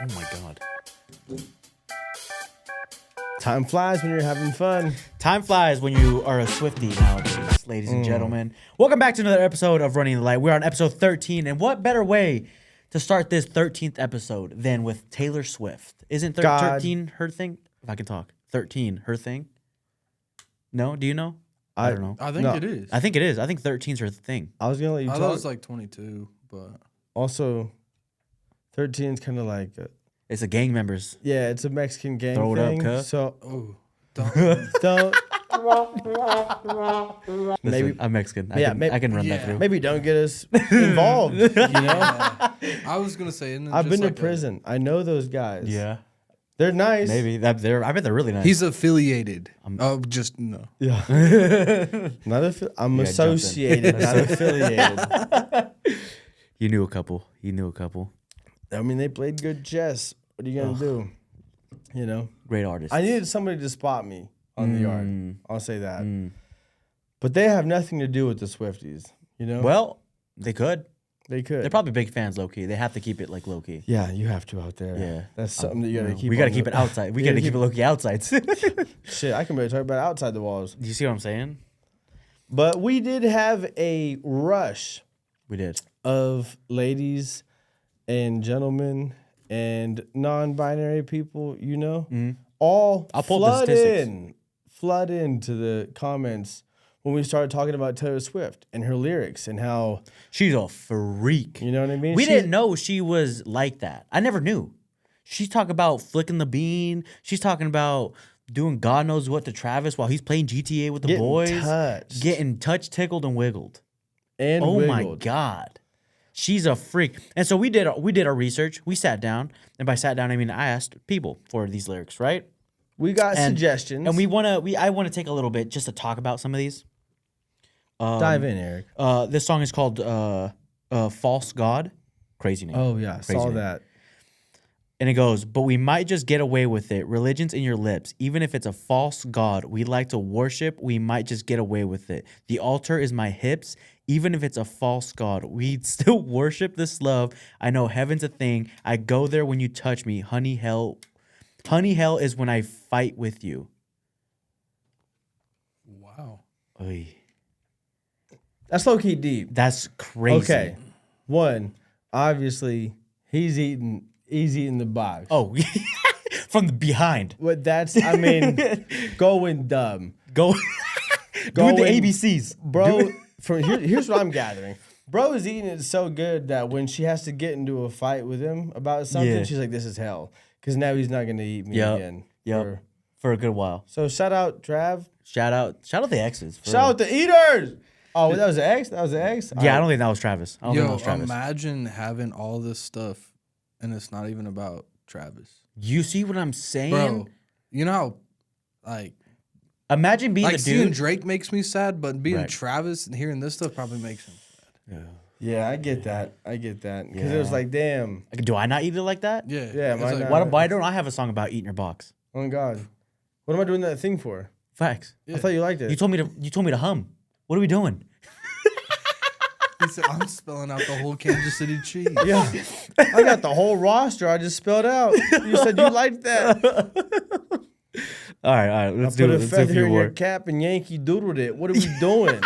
Oh my God. Time flies when you're having fun. Time flies when you are a Swiftie nowadays, ladies and gentlemen. Welcome back to another episode of Running the Light. We're on episode 13, and what better way to start this 13th episode than with Taylor Swift? Isn't 13 her thing? If I can talk. 13 her thing? No? Do you know? I don't know. I think it is. I think it is. I think 13's her thing. I was going to let you I talk. thought it was like 22, but... Also, 13 is kind of like... It's a gang members. Yeah, it's a Mexican gang Throw it thing. up, cuz. So, don't. Maybe I'm Mexican. I can run that through. Maybe don't get us involved, you know? I was going to say... I've been to prison. I know those guys. Yeah. They're nice. Maybe. I bet they're really nice. He's affiliated. Just no. Yeah. I'm associated, not affiliated. You knew a couple. I mean, they played good chess. What are you going to do? You know? Great artist. I needed somebody to spot me on the yard. I'll say that. But they have nothing to do with the Swifties, you know? Well, they could. They could. They're probably big fans, low key. They have to keep it like low key. Yeah, you have to out there. Yeah. That's something that you got to keep. We got to keep it outside. We got to keep it low key outside. Shit, I can barely talk about outside the walls. Do you see what I'm saying? But we did have a rush We did. of ladies and gentlemen and non-binary people, you know, all I'll pull the statistics. flood into the comments when we started talking about Taylor Swift and her lyrics and how She's a freak. you know what I mean. We didn't know she was like that. I never knew. She's talking about flicking the bean. She's talking about doing God knows what to Travis while he's playing GTA with the boys. Getting touched, tickled, and wiggled. And oh wiggled. My God. She's a freak. And so we did our research. We sat down. And by sat down, I mean I asked people for these lyrics, right? We got suggestions. And I wanna take a little bit just to talk about some of these. Dive in, Eric. This song is called False God. Crazy name. Oh yeah, Crazy saw name. that. And it goes, but we might just get away with it. Religion's in your lips. Even if it's a false god we like to worship, we might just get away with it. The altar is my hips. Even if it's a false god, we'd still worship this love. I know heaven's a thing. I go there when you touch me. Honey hell is when I fight with you. Wow. Oy. That's low key deep. That's crazy. Okay, one, obviously he's eating the box. Oh, from the behind. But that's, I mean, going dumb. Doing the ABCs. Bro, here's what I'm gathering. Bro is eating it so good that when she has to get into a fight with him about something, she's like, this is hell. Because now he's not going to eat me again. Yep. For a good while. So shout out, Trav. Shout out the exes. Shout out the eaters. Oh, that was the ex? That was the ex? Yeah, I don't think that was Travis. Imagine having all this stuff and it's not even about Travis. You see what I'm saying? Bro, you know how, like... Imagine being like the seeing dude. Drake makes me sad, but being Right. Travis and hearing this stuff probably makes him sad. Yeah, I get that. Because it was like, damn. Do I not eat it like that? Yeah. Yeah, It's why like, not? Why don't I have a song about eating your box? Oh, my God. What am I doing that thing for? Facts. I thought you liked it. You told me to hum. What are we doing? He said, I'm spelling out the whole Kansas City cheese. Yeah. I got the whole roster I just spelled out. You said you liked that. All right. Let's I do put it. a Let's do feather few in more. your cap and Yankee doodled it. What are we doing?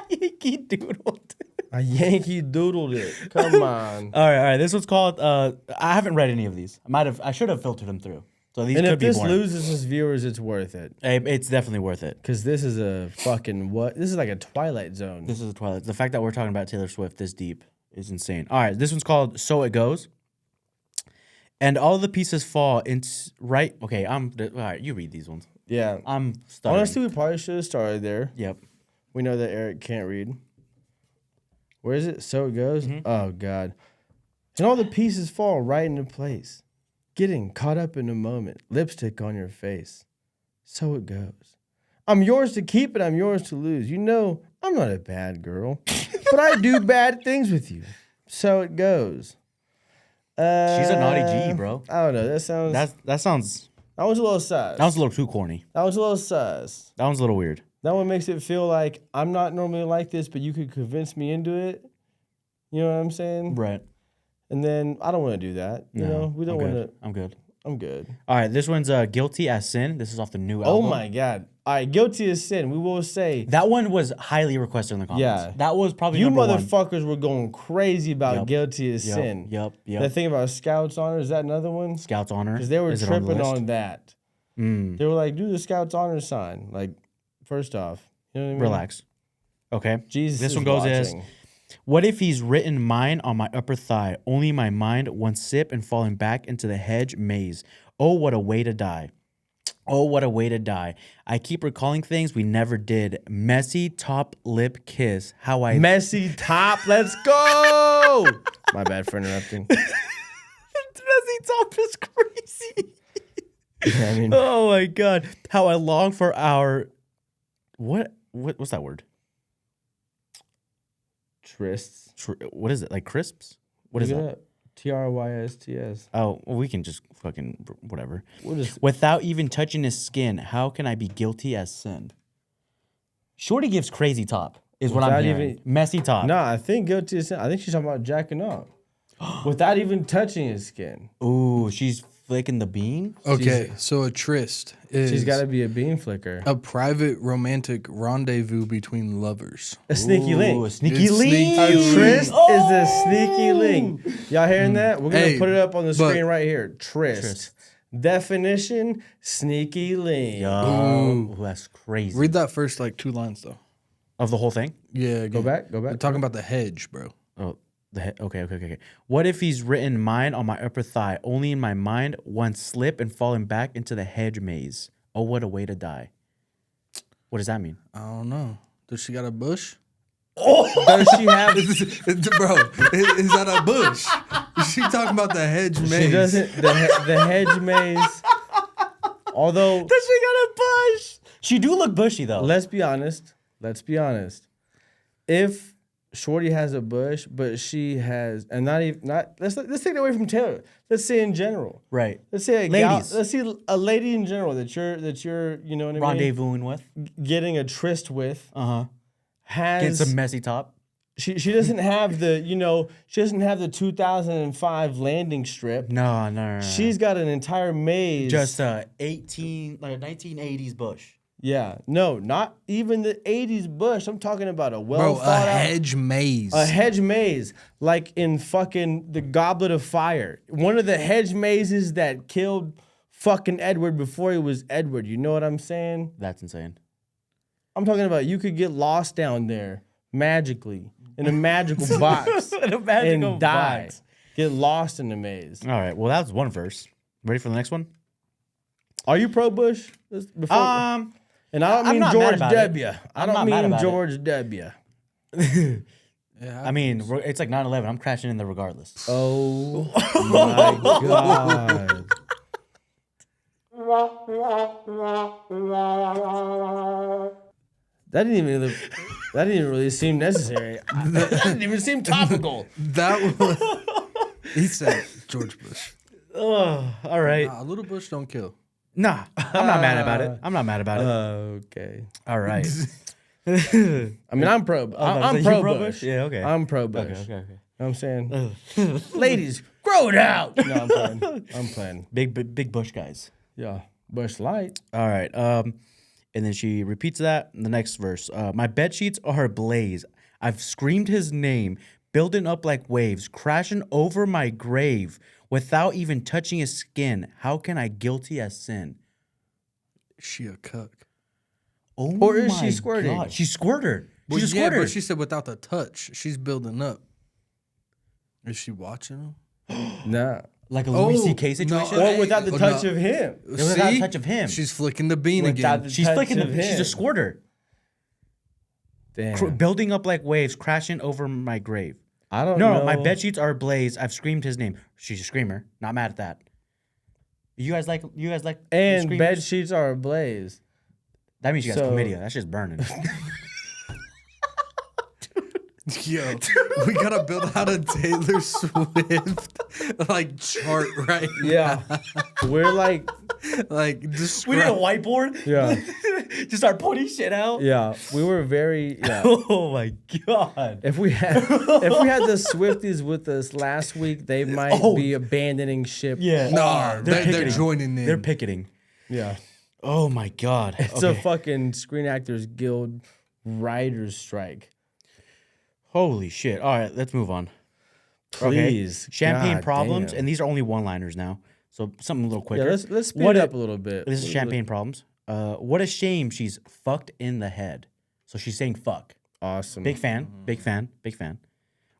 Yankee Doodled. I Yankee doodled it. Come on. All right. This one's called. I haven't read any of these. I should have filtered them through. So these And could if be this boring. loses us viewers, it's worth it. It's definitely worth it. Because this is a fucking what? This is like a Twilight Zone. This is a Twilight. The fact that we're talking about Taylor Swift this deep is insane. All right, this one's called "So It Goes," and all the pieces fall into right. Okay, all right. You read these ones. Yeah. I'm stuttering. Honestly, we probably should have started there. Yep. We know that Eric can't read. Where is it? So it goes? Oh, God. And all the pieces fall right into place. Getting caught up in a moment. Lipstick on your face. So it goes. I'm yours to keep and I'm yours to lose. You know, I'm not a bad girl. But I do bad things with you. So it goes. She's a naughty G, bro. I don't know. That sounds... That sounds... That was a little sus. That was a little too corny. That was a little sus. That one's a little weird. That one makes it feel like I'm not normally like this, but you could convince me into it. You know what I'm saying? Right. And then I don't want to do that. You know, we don't want to. I'm good. I'm good. All right, this one's Guilty as Sin. This is off the new Oh album. my God. All right, guilty as sin. We will say That one was highly requested in the comments. Yeah. That was probably you number one. motherfuckers were going crazy about Yep. guilty as sin. Yep. That thing about Scouts Honor, is that another one? Scouts Honor. Because they were Is it tripping the on, list? that. Mm. They were like, do the Scouts Honor sign. Like, first off, you know what I mean? Relax. Okay. Jesus This is one goes as, watching. what if he's written mine on my upper thigh, only my mind, one sip and falling back into the hedge maze. Oh, what a way to die. Oh, what a way to die. I keep recalling things we never did. Messy top lip kiss. How I... Messy top, let's go! My bad for interrupting. Messy top is crazy. I mean, Oh my God. How I long for our... What's that word? trysts. What is it? Like crisps? What is Look it that? up. TRYSTS. Oh, well, we can just fucking whatever. What is Without even touching his skin, how can I be guilty as sin? Shorty gives crazy top, is what I'm Without hearing. even- Messy top. No, I think guilty as sin. I think she's talking about jacking off. Without even touching his skin. Ooh, she's flicking the bean? Okay, so a tryst is She's got to be a bean flicker. a private romantic rendezvous between lovers. A sneaky Ooh, link. a sneaky It's link. A sneaky. tryst is a sneaky link. Y'all hearing that? We're going to Hey, put it up on the but- screen right here. Tryst. Tryst. Definition, sneaky link. Yo, that's crazy. Read that first like 2 lines though. Of the whole thing? Yeah, Go back. We're talking about the hedge, bro. Oh, okay. What if he's written mine on my upper thigh, only in my mind, one slip and falling back into the hedge maze? Oh, what a way to die. What does that mean? I don't know. Does she got a bush? Does she have... Bro, is that a bush? Is she talking about the hedge maze? She doesn't... The hedge maze... Although... Does she got a bush? She do look bushy, though. Let's be honest. If Shorty has a bush, but she has, and let's take it away from Taylor. Let's say in general. Right. Let's say a gal, Ladies. let's say a lady in general that you're you know what I mean, Rendezvousing with. getting a tryst with Get has some messy top. she doesn't have the she doesn't have the 2005 landing strip. No. She's got an entire maze. just a 1980s bush. Yeah, no, not even the 80s bush. I'm talking about a Bro, well a thought out hedge maze. a hedge maze, like in fucking the Goblet of Fire. One of the hedge mazes that killed fucking Edward before he was Edward. You know what I'm saying? That's insane. I'm talking about you could get lost down there magically in a magical box In a magical and die. box. Get lost in the maze. All right. Well, that was one verse. Ready for the next one? Are you pro Bush? Before, and I don't I'm mean not mad George about it. W. I I'm don't not mad mean about it. George W. Yeah, I mean, it's like 9/11. I'm crashing in there regardless. Oh my God. That didn't even really seem necessary. That didn't even seem topical. that was. He said George Bush. Oh, all right. Nah, a little bush don't kill. Nah, I'm not mad about it. I'm not mad about it. Okay. All right. I mean, I'm pro. I'm you pro pro Bush. Bush? Yeah, okay. I'm pro Bush. Okay. You know what I'm saying? Ladies, grow it out. No, I'm playing. I'm playing. Big Bush guys. Yeah. Bush Light. All right. And then she repeats that in the next verse. My bed sheets are ablaze. I've screamed his name, building up like waves, crashing over my grave without even touching his skin. How can I guilty as sin? She a cuck. Oh, Or is she my squirting? God. She squirted. Well, She's a yeah, squirter. but she said without the touch. She's building up. Is she watching him? Nah. Like a Louis Oh, C.K. situation. no, Or without the Oh, touch no. of him. Without a touch of him. She's flicking the bean Without again. the- She's touch flicking of She's a him. squirter. Damn. Building up like waves, crashing over my grave. I don't No, know. my bed sheets are ablaze. I've screamed his name. She's a screamer. Not mad at that. You guys like And screamers? bed sheets are ablaze. That means you got So- chlamydia. That shit's burning. Yo, we gotta build out a Taylor Swift like chart right now. Yeah. We're like Like, just We need a whiteboard. Yeah. Just start pointing shit out. Yeah, we were very. Yeah. Oh my god. If we had the Swifties with us last week, they might be abandoning ship. Yeah. Nah, they're picketing. joining in. They're picketing. Yeah. Oh my god. It's a fucking Screen Actors Guild writers strike. Holy shit. All right, let's move on. Please. Okay. Champagne God problems, damn. and these are only one-liners now. So something a little quicker. Yeah, let's speed it up a little bit. This is champagne problems. What a shame she's fucked in the head. So she's saying fuck. Awesome. Big fan. Big fan. Big fan.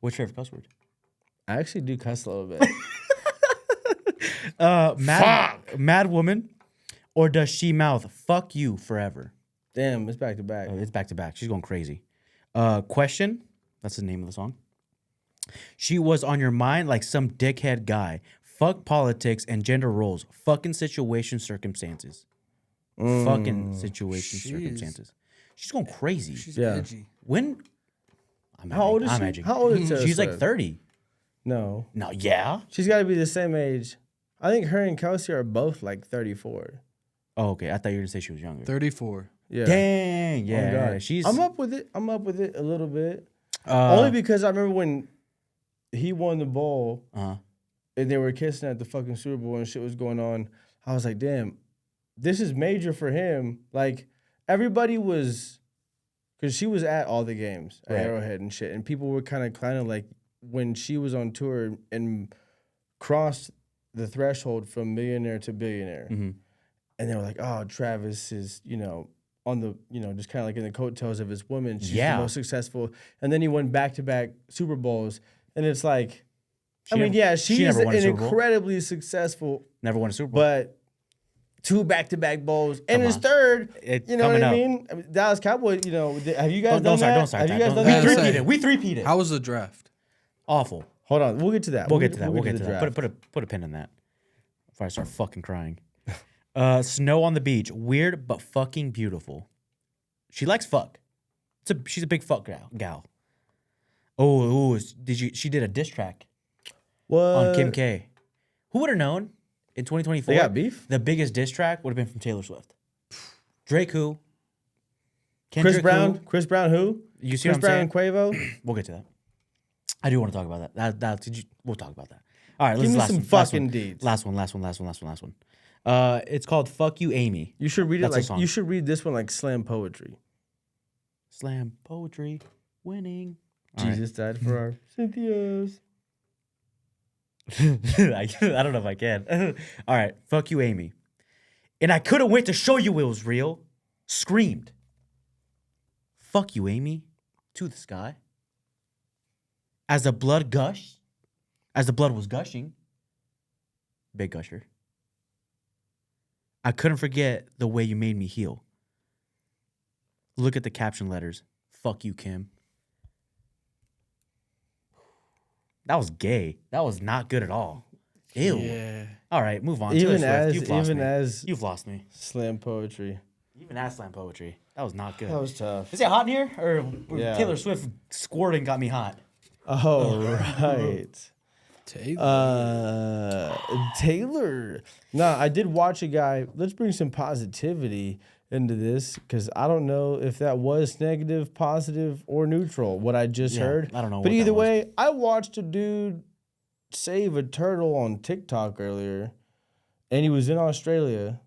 What's your favorite cuss word? I actually do cuss a little bit. Mad woman, or does she mouth fuck you forever? Damn, it's back to back. Oh, it's back to back. She's going crazy. Question. That's the name of the song. She was on your mind like some dickhead guy. Fuck politics and gender roles. Fucking situation circumstances. Fucking situation circumstances. She's going crazy. She's Yeah. edgy. When? How old is I'm she? edging. How old is Taylor She's like Swift? 30. No. No, yeah. She's got to be the same age. I think her and Kelsey are both like 34. Oh, okay. I thought you were going to say she was younger. 34. Yeah. Dang. Oh, Yeah. God. She's. I'm up with it. I'm up with it a little bit. Only because I remember when he won the bowl and they were kissing at the fucking Super Bowl and shit was going on. I was like, damn, this is major for him. Like, everybody was, because she was at all the games at Arrowhead and shit. And people were kind of like, when she was on tour and crossed the threshold from millionaire to billionaire. Mm-hmm. And they were like, oh, Travis is, on the, just kind of like in the coattails of his woman. She's the most successful. And then he won back-to-back Super Bowls. And it's like, she's never won a an Super Bowl. incredibly successful, Never won a Super Bowl. but 2 back-to-back bowls. And his on. third, It's you know what coming I up. mean? Dallas Cowboys, have you guys Don't done start. that? Don't start. Have you guys done We that? three-peated. We three-peated. How was the draft? Awful. Hold on. We'll get to that. We'll get to that. We'll get to the that. draft. Put a pin in that before I start fucking crying. Snow on the beach. Weird but fucking beautiful. She likes fuck. She's a big fuck gal. She did a diss track What? on Kim K. Who would have known in 2024? They got beef? The biggest diss track would have been from Taylor Swift. Drake who? Chris Kendrick Brown? who? Chris Brown who? You see Chris what I'm Brown saying? and Quavo? We'll get to that. I do want to talk about that. We'll talk about that. All right, Give me last some one, fucking deeds. Last one. It's called "Fuck You, Amy." You should read it That's a like song. you should read this one like slam poetry. Slam poetry, winning. All right. Jesus died for our Cynthia's. I don't know if I can. All right, fuck you, Amy. And I couldn't wait to show you it was real. Screamed. Fuck you, Amy. To the sky. As the blood was gushing. Big gusher. I couldn't forget the way you made me heal. Look at the caption letters. Fuck you, Kim. That was gay. That was not good at all. Ew. Yeah. All right, move on. Even Taylor Swift, as you've lost me. slam poetry. Even as slam poetry, that was not good. That was tough. Is it hot in here, or Yeah. Taylor Swift squirting got me hot? Oh right. Taylor. Taylor. No, I did watch a guy. Let's bring some positivity into this because I don't know if that was negative, positive, or neutral. What I just Yeah, heard. I don't know But what either that was. way, I watched a dude save a turtle on TikTok earlier, and he was in Australia,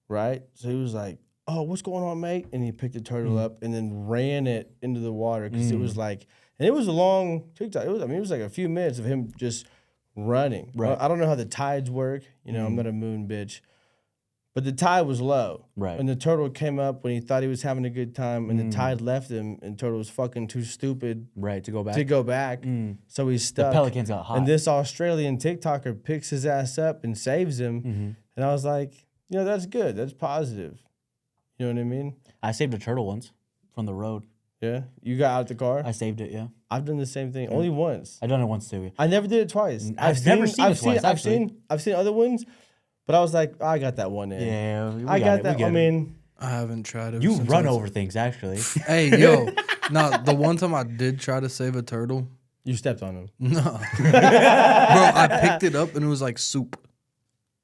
right? So he was like, "Oh, what's going on, mate?" And he picked the turtle up and then ran it into the water because it was like, and it was a long TikTok. It was like a few minutes of him just running. Right. I don't know how the tides work. I'm not a moon bitch. But the tide was low. Right. And the turtle came up when he thought he was having a good time, and the tide left him, and the turtle was fucking too stupid Right, to go back. to go back. So he's stuck. pelicans got hot. And this Australian TikToker picks his ass up and saves him. And I was like, that's good. That's positive. You know what I mean? I saved a turtle once from the road. Yeah. You got out the car? I saved it, yeah. I've done the same thing. Only once. I've done it once too. I never did it twice. I've never seen it twice, actually. I've seen other ones, but I was like, I got that one in. Yeah, we I got that. I mean, I haven't tried it. you since run I was- over things, actually. Hey, yo. Nah, the one time I did try to save a turtle. you stepped on him. No. Bro, I picked it up and it was like soup.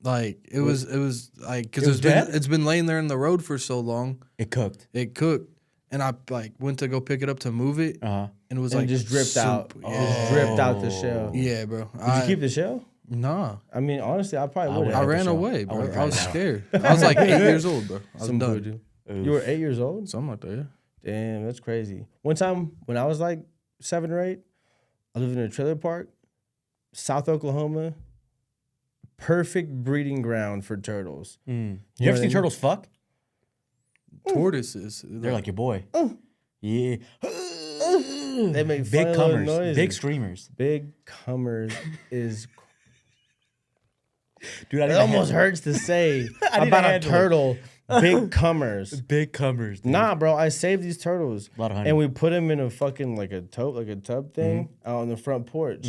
Like it was like because It was dead? it's been laying there in the road for so long. It cooked. It cooked, and I like went to go pick it up to move it, Uh-huh. and it was And like it just dripped out. Yeah, Just dripped out the shell. yeah, bro. Did you keep the shell? Nah, I mean, honestly, I probably would would've I have. had ran the shell. away, I bro. would've I was tried it out. scared. I was like 8 years old, bro. I was Some done. voodoo. Oof. You were 8 years old? Something like that. Yeah. Damn, that's crazy. One time when I was like 7 or 8, I lived in a trailer park, South Oklahoma. Perfect breeding ground for turtles. You know ever what I seen mean? turtles fuck? Tortoises. They're like your boy. Yeah. They make Big funny little comers. noises. Big screamers. Big comers is. Dude, I It didn't almost hurts to say I need about to a handle it. turtle. Big comers. Big comers. Dude. Nah, bro, I saved these turtles. A lot of honey. And we put them in a fucking like a tub thing out on the front porch.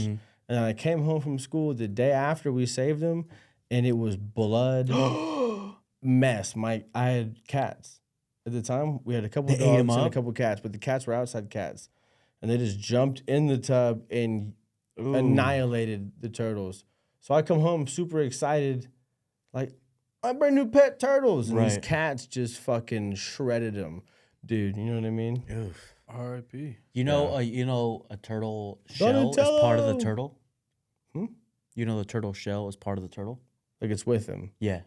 And I came home from school the day after we saved them, and it was blood mess. I had cats at the time. We had a couple They ate 'em dogs and a up? couple cats, but the cats were outside cats, and they just jumped in the tub and annihilated the turtles. So I come home super excited, like my brand new pet turtles, and these Right. cats just fucking shredded them, dude. You know what I mean? Oof. R.I.P. You know, a turtle shell is part of the Donatello! turtle. Hmm? You know, the turtle shell is part of the turtle. Like it's with them. Yeah.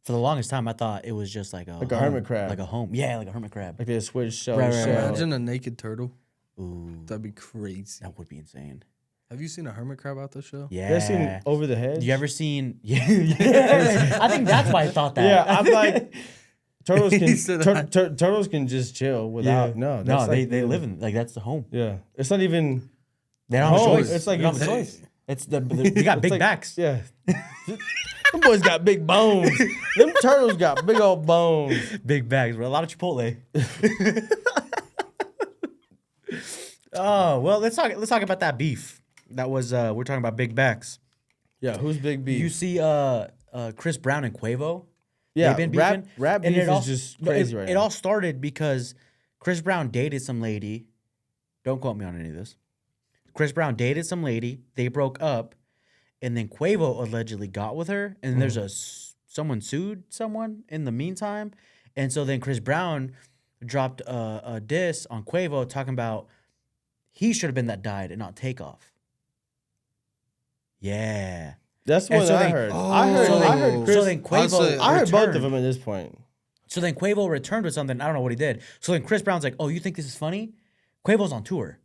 For the longest time, I thought it was just like a Like a hermit crab. like a home. Yeah, like a hermit crab. Like they switch shell. Right, to right, shell. right. Imagine a naked turtle. Ooh, That'd be crazy. that would be insane. Have you seen a hermit crab out the show? Yeah. You ever seen Over the Hedge? You ever seen? Yeah. I think that's why I thought that. Yeah, I'm like turtles He can said turtles can just chill without No, that's they like, they live in like that's the home. Yeah, it's not even They don't have a home. choice. It's like they don't have a it's- choice. It's they got it's big like- backs. Yeah, them boys got big bones. Them turtles got big old bones. Big bags, bro. A lot of Chipotle. Oh well, let's talk about that beef. That was we're talking about big backs. Yeah, who's big beef? You see, Chris Brown and Quavo. yeah, They've been rap beefing. rap And beef it all- is just no, crazy it, right It now. all started because Chris Brown dated some lady. Don't quote me on any of this. Chris Brown dated some lady. They broke up, and then Quavo allegedly got with her. And there's someone sued someone in the meantime, and so then Chris Brown dropped a diss on Quavo talking about he should have been that died and not Takeoff. Yeah. That's And what so I they- heard. Oh. I heard. So I then- heard. Chris, so then Quavo. I heard both of returned. them at this point. So then Quavo returned with something. I don't know what he did. So then Chris Brown's like, "Oh, you think this is funny?" Quavo's on tour.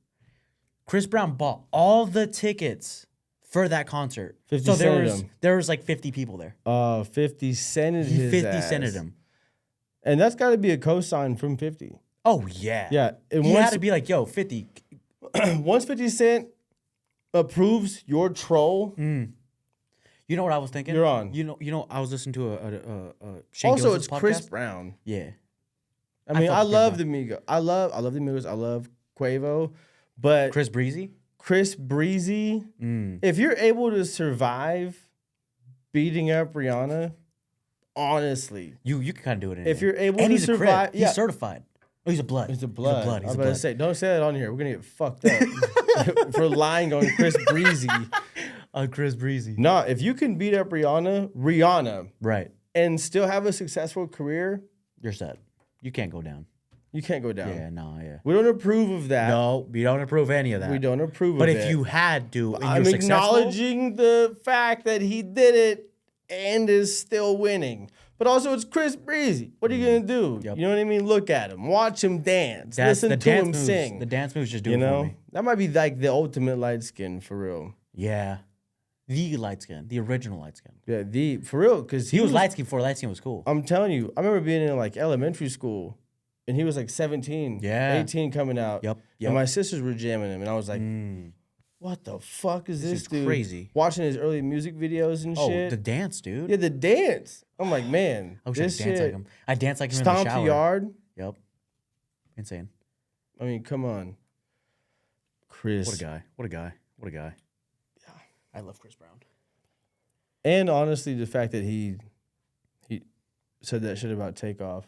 Chris Brown bought all the tickets for that concert. 50 so there cented was him. there was like 50 people there. 50 cented He his 50 ass. cented him. And that's got to be a cosign from 50. Oh yeah. Yeah, and He once had to be like, "Yo, 50." once 50 Cent approves your troll, You know what I was thinking? You're on. You know. I was listening to a Shane also Gillis' it's Chris podcast. Brown. Yeah. I mean, fuck I with Chris love Brown. the Migos. I love the Migos. I love Quavo, but Chris Breezy. Chris Breezy, if you're able to survive beating up Rihanna, honestly, You can kind of do it. if you're able and to he's a survive, Crip. He's certified. Oh, he's a blood. He's a blood. He's I a was about blood. to say, don't say that on here. We're gonna get fucked up for lying on Chris Breezy. Chris Breezy. No, if you can beat up Rihanna, Right. and still have a successful career, You're set. You can't go down. you can't go down. Yeah. No. Yeah. We don't approve of that. No, we don't approve any of that. We don't approve But of if it. you had to, and I'm you're successful, acknowledging the fact that he did it and is still winning. But also, it's Chris Breezy. What are you gonna do? Yep. You know what I mean? Look at him, watch him dance, that's listen the to dance him moves. sing. The dance moves just do You it for know, me. that might be like the ultimate light skin for real. Yeah. The light skin, the original light skin. Yeah, for real, because He was light skin before light skin was cool. I'm telling you, I remember being in like elementary school, and he was like 17, Yeah. 18 coming out. Yep. And my sisters were jamming him, and I was like, "What the fuck is this is dude?" crazy. Watching his early music videos and Oh, shit. the dance, dude. Yeah, the dance. I'm like, man, I wish I this could dance shit. like him. I dance like him in the Stomp shower. the yard. Yep. Insane. I mean, come on, Chris. What a guy. What a guy. What a guy. Yeah. I love Chris Brown. And honestly, the fact that he said that shit about Takeoff,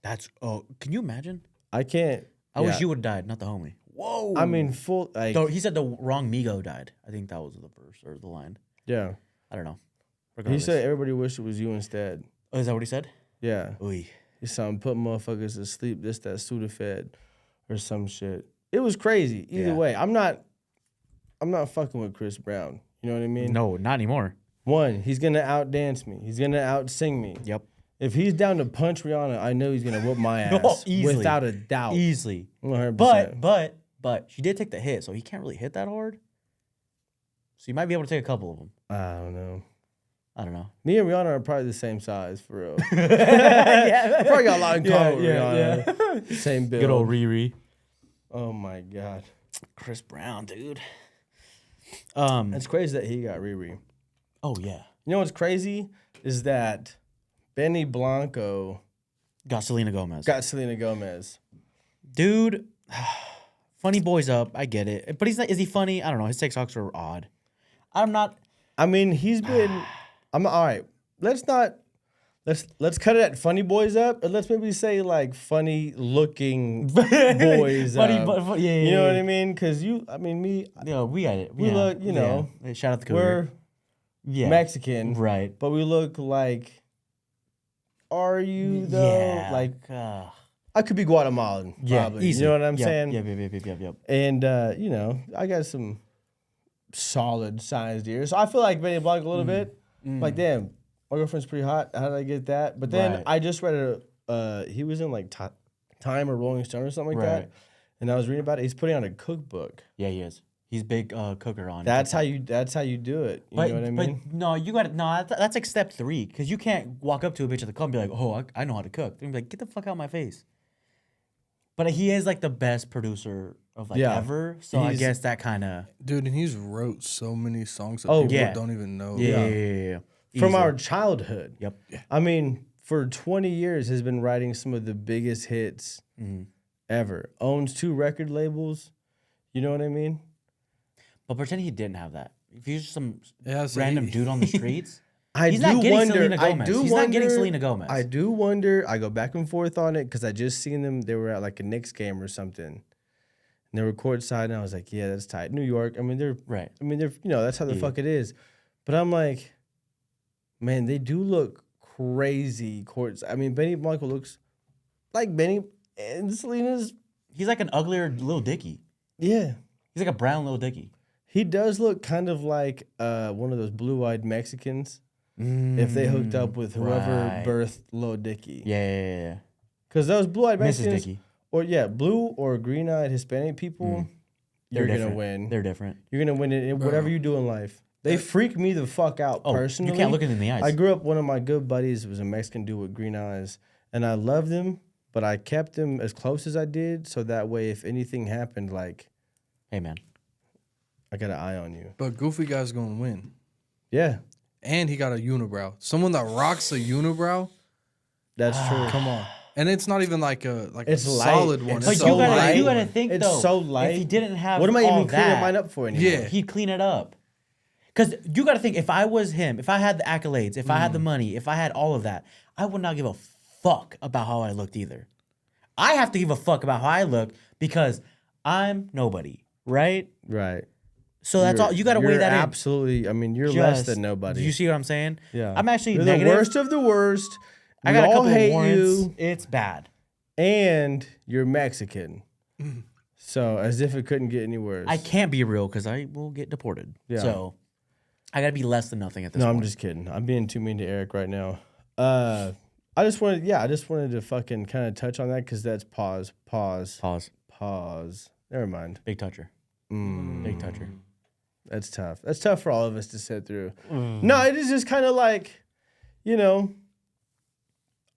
That's can you imagine? I can't. I wish yeah. you would have died, not the homie. Whoa. I mean, full like Though he said the wrong Migo died. I think that was the verse or the line. yeah. I don't know. He Regardless. said everybody wished it was you instead. Oh, is that what he said? Yeah. Oy. He's something put motherfuckers to sleep. This that Sudafed or some shit. It was crazy. Either Yeah. way, I'm not fucking with Chris Brown. You know what I mean? No, not anymore. One, he's gonna outdance me. He's gonna outsing me. Yep. If he's down to punch Rihanna, I know he's gonna whoop my ass easily. without a doubt. Easily. 100%. But she did take the hit, so he can't really hit that hard. So you might be able to take a couple of them. I don't know. I don't know. Me and Rihanna are probably the same size for real. Yeah. Probably got a lot in common with yeah, Rihanna. Same build. Good old Riri. Oh my god, Chris Brown, dude. it's crazy that he got Riri. Oh yeah. You know what's crazy is that Benny Blanco Got Selena Gomez. got Selena Gomez. Dude, funny boys up. I get it. But he's not, is he funny? I don't know. His TikToks are odd. I'm not. I mean, he's been. I'm all right. Let's cut it at funny boys up, and let's maybe say like funny looking boys Funny, up. but yeah, You know what I mean? Because me, Yeah, we get it. We look, you know, Yeah. Shout out the we're Cougar. Mexican, Right. but we look like. Are you though? Yeah. Like I could be Guatemalan, probably. Easy. You know what I'm Yep, saying? Yep. And you know, I got some solid sized ears. So I feel like Benny Blanco a little bit. Like, damn, my girlfriend's pretty hot. How did I get that? But then Right. I just read he was in like Time or Rolling Stone or something like that. Right. And I was reading about it. He's putting on a cookbook. Yeah, he is. He's big cooker on. That's how TikTok. you do it. You But, know what I mean? But no, you got no. That's like step 3 because you can't walk up to a bitch at the club and be like, "Oh, I know how to cook." They're gonna be like, "Get the fuck out of my face." But he is like the best producer of like Yeah. ever, so I He's- guess that kind of Dude, and he's wrote so many songs that Oh, people yeah. don't even know. yeah. From Easily. our childhood. Yep. I mean, for 20 years has been writing some of the biggest hits ever. Owns 2 record labels. You know what I mean? But pretend he didn't have that. If he's just some Yeah, so random he- dude on the streets, I he's do not getting wonder. Selena I Gomez. do He's wonder, not getting Selena Gomez. I do wonder. I go back and forth on it because I just seen them. They were at like a Knicks game or something, and they were courtside, and I was like, "Yeah, that's tight." New York. I mean, they're Right. you know, that's how the Yeah. fuck it is. But I'm like, man, they do look crazy courts. I mean, Benny Blanco looks like Benny, and Selena's. He's like an uglier little Dicky. Yeah, He's like a brown little Dicky. he does look kind of like one of those blue-eyed Mexicans. If they hooked up with whoever right. birthed Lil Dicky. Yeah. Because those blue-eyed Mrs. Mexicans, Dicky. or blue or green-eyed Hispanic people, you're They're gonna different. win. They're different. You're gonna win it in whatever you do in life. They freak me the fuck out Oh, personally. you can't look it in the eyes. I grew up. One of my good buddies was a Mexican dude with green eyes, and I loved him, but I kept him as close as I did, so that way, if anything happened, like Hey man. I got an eye on you. But Goofy Guy's gonna win. Yeah, And he got a unibrow. Someone that rocks a unibrow, that's true. come on. And it's not even like It's a light. solid one. It's But It's so you gotta light. you gotta think It's though. so light. If he didn't have What am I all even cleaning that, mine up for anymore? Yeah. he'd clean it up. Because you got to think, if I was him, if I had the accolades, if I had the money, if I had all of that, I would not give a fuck about how I looked either. I have to give a fuck about how I look because I'm nobody, right? Right. So that's all. You got to weigh You're that in. absolutely. I mean, you're less Just- than nobody. Do you see what I'm saying? Yeah. I'm actually You're negative. the worst of the worst. I We got a all couple of hate warrants. you, It's bad. and you're Mexican. So as if it couldn't get any worse. I can't be real because I will get deported. Yeah. So I got to be less than nothing at this No, point. I'm just kidding. I'm being too mean to Eric right now. I just wanted to fucking kind of touch on that because that's pause. Never mind. Big toucher. Mm. Big toucher. That's tough. That's tough for all of us to sit through. No, it is just kind of like, you know,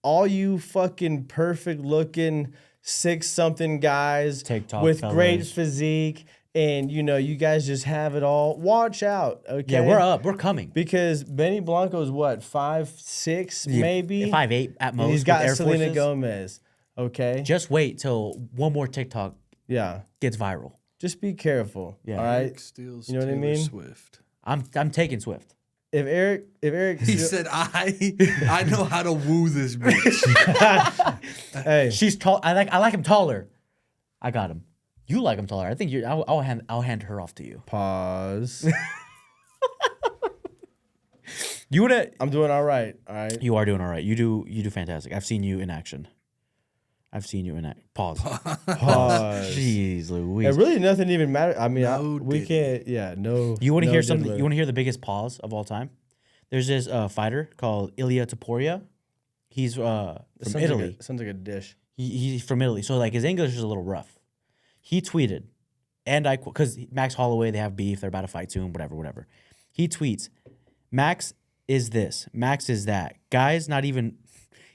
all you fucking perfect looking 6-something guys TikTok with great fellas. physique, and you know, you guys just have it all. Watch out, okay? Yeah, we're up. We're coming. Because Benny Blanco's what, 5'6", maybe? 5'8" at most. And he's with got Air Selena Forces. Gomez. Okay. Just wait till one more TikTok Yeah. gets viral. Just be careful. Yeah. All right. Eric steals You know what I Taylor mean? Swift. I'm taking Swift. If Eric, He said, I know how to woo this bitch. hey, She's tall. I like him taller. I got him. You like him taller. I think I'll hand her off to you. pause. You would have. I'm doing all right. All right. You are doing all right. You do fantastic. I've seen you in action. Pause. Pause. Jeez Louise. And really, nothing even matters. I mean, No we didn't. can't. Yeah, no. You want to no hear something? diddler. You want to hear the biggest pause of all time? There's this fighter called Ilia Topuria. He's from Italy. Sounds like a dish. He's from Italy, so like his English is a little rough. He tweeted, and I because Max Holloway, they have beef. They're about to fight soon. Whatever. He tweets, Max is this. Max is that. Guy's not even.